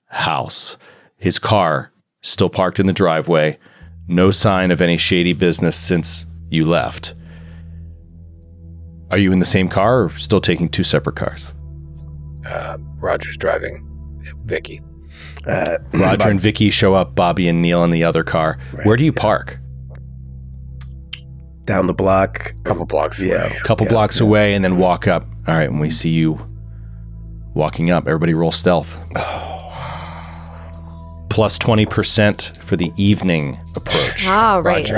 house. His car still parked in the driveway. No sign of any shady business since you left. Are you in the same car or still taking two separate cars? Roger's driving Vickie. Roger and Vickie show up, Bobby and Neil in the other car. Right. Where do you park? Down the block. A couple blocks away. A couple blocks away, and then walk up. All right, when we see you walking up, everybody roll stealth. Plus 20% for the evening approach. Oh, right.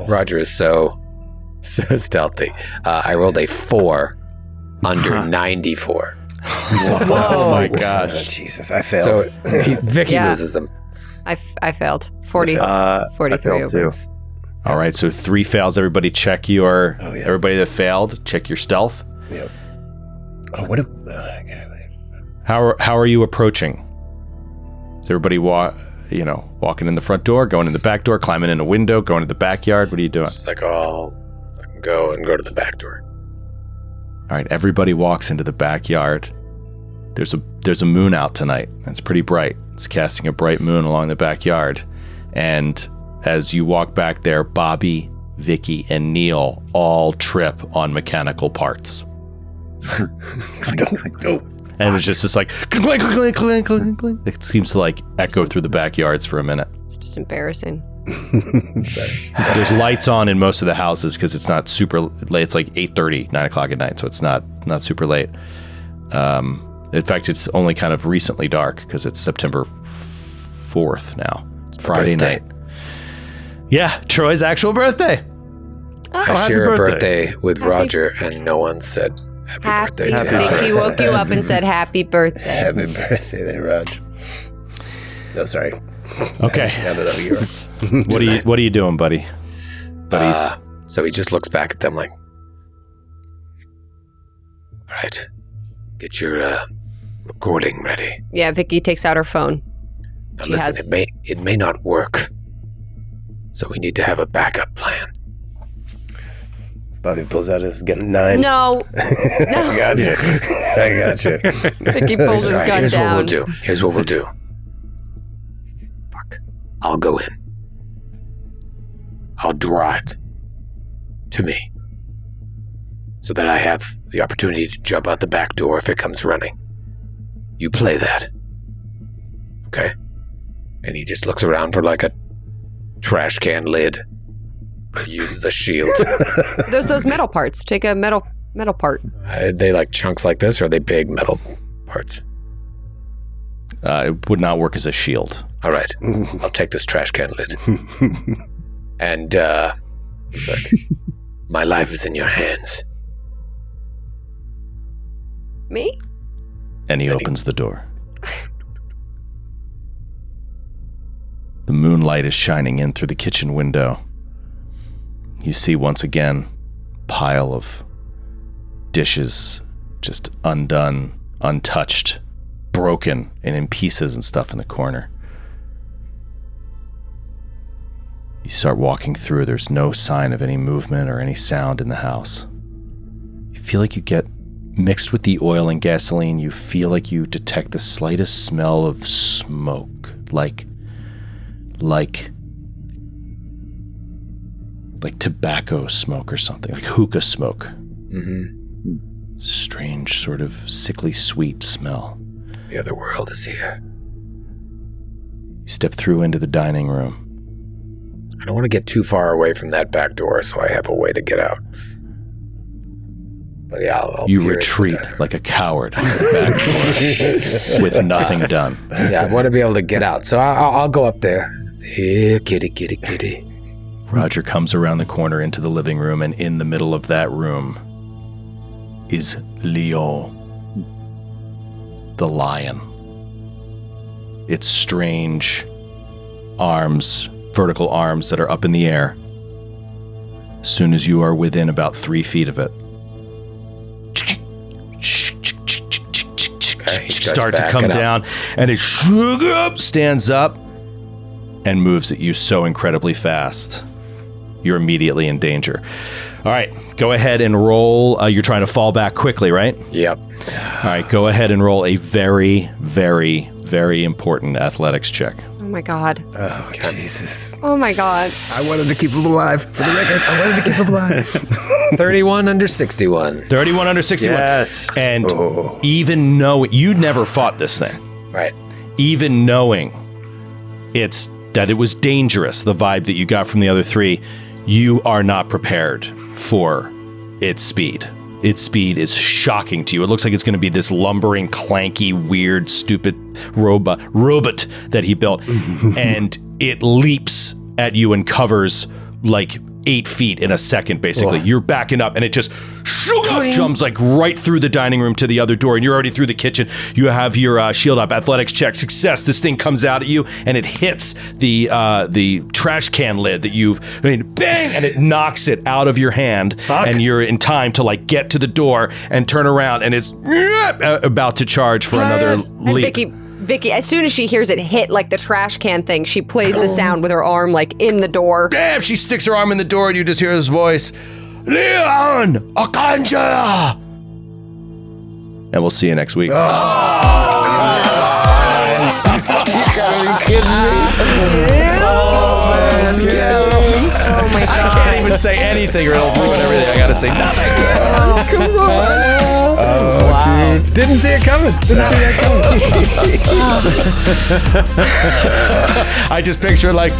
Roger is so stealthy. I rolled a 4 under 94. Oh my gosh. Oh, Jesus, I failed. So Vickie loses them. I failed. 43 failed too. All right, so 3 fails. Everybody check your... Everybody that failed, check your stealth. Yep. Oh, what How are you approaching? Is everybody walking in the front door, going in the back door, climbing in a window, going to the backyard? What are you doing? It's like, I can go to the back door. All right, everybody walks into the backyard. There's a moon out tonight. It's pretty bright. It's casting a bright moon along the backyard. And as you walk back there, Bobby, Vickie, and Neil all trip on mechanical parts. And it's just like clink, clink, clink, clink, clink. It seems to like echo through the backyards for a minute. It's just embarrassing. There's lights on in most of the houses because it's not super late. It's like 8:30, 9 o'clock at night, so it's not super late. In fact, it's only kind of recently dark because it's September 4th now. It's Friday night. Yeah, Troy's actual birthday. I share a birthday with Roger, and no one said happy birthday to him. Vickie woke you up and said happy birthday. Happy birthday there, Raj. No, sorry. Okay. What are you doing, buddy? Buddies. So he just looks back at them like, all right, get your recording ready. Yeah, Vickie takes out her phone. Now listen, it may not work, so we need to have a backup plan. Bobby pulls out his gun. 9. No. I got you. Vickie pulls his gun down. Here's what we'll do. Fuck. I'll go in. I'll draw it to me so that I have the opportunity to jump out the back door if it comes running. You play that. Okay? And he just looks around for like a trash can lid. He uses a shield. There's those metal parts. Take a metal part. They like chunks like this, or are they big metal parts? It would not work as a shield. All right. I'll take this trash can lid. And he's like, my life is in your hands. Me? And he opens the door. The moonlight is shining in through the kitchen window. You see once again pile of dishes just undone, untouched, broken and in pieces and stuff in the corner. You start walking through. There's no sign of any movement or any sound in the house. You feel like you get mixed with the oil and gasoline. You feel like you detect the slightest smell of smoke, like tobacco smoke or something, like hookah smoke. Mm-hmm. Strange, sort of sickly sweet smell. The other world is here. You step through into the dining room. I don't want to get too far away from that back door, so I have a way to get out. But yeah, I'll you retreat like a coward back door with nothing done. Yeah, I want to be able to get out, so I'll go up there. Here, kitty, kitty, kitty. Roger comes around the corner into the living room, and in the middle of that room is Leo, the lion. Its strange arms, vertical arms that are up in the air. As soon as you are within about 3 feet of it, start to come down, and it stands up and moves at you so incredibly fast. You're immediately in danger. All right, go ahead and roll. You're trying to fall back quickly, right? Yep. All right, go ahead and roll a very, very, very important athletics check. Oh my God. Oh, Jesus. Oh my God. I wanted to keep him alive. For the record, I wanted to keep him alive. 31 under 61. 31 under 61. Yes. And even knowing, you'd never fought this thing. Right. Even knowing that it was dangerous, the vibe that you got from the other three, you are not prepared for its speed. Its speed is shocking to you. It looks like it's going to be this lumbering, clanky, weird, stupid robot that he built. And it leaps at you and covers like 8 feet in a second, basically. You're backing up, and it just jumps like right through the dining room to the other door, and you're already through the kitchen. You have your shield up, athletics check, success. This thing comes out at you, and it hits the trash can lid that bang, and it knocks it out of your hand. Fuck. And you're in time to like get to the door and turn around, and it's about to charge for another leap. Vickie, as soon as she hears it hit like the trash can thing, she plays the sound with her arm like in the door. Bam! She sticks her arm in the door, and you just hear his voice, Leon, Akanjala! And we'll see you next week. You gotta be kidding me. Oh my God. I can't even say anything or it'll ruin everything. I gotta say nothing. Come on. Wow. Didn't see it coming. I just picture like,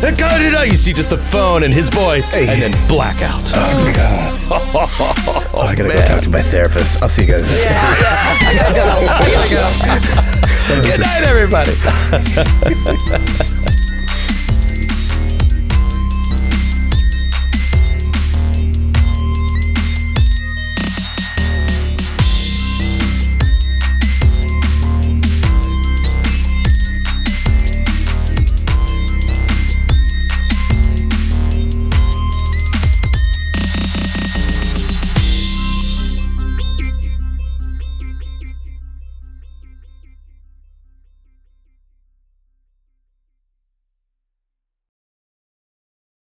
you see just the phone and his voice, and then blackout. Oh my God. I gotta go talk to my therapist. I'll see you guys. I gotta go. Good night, everybody.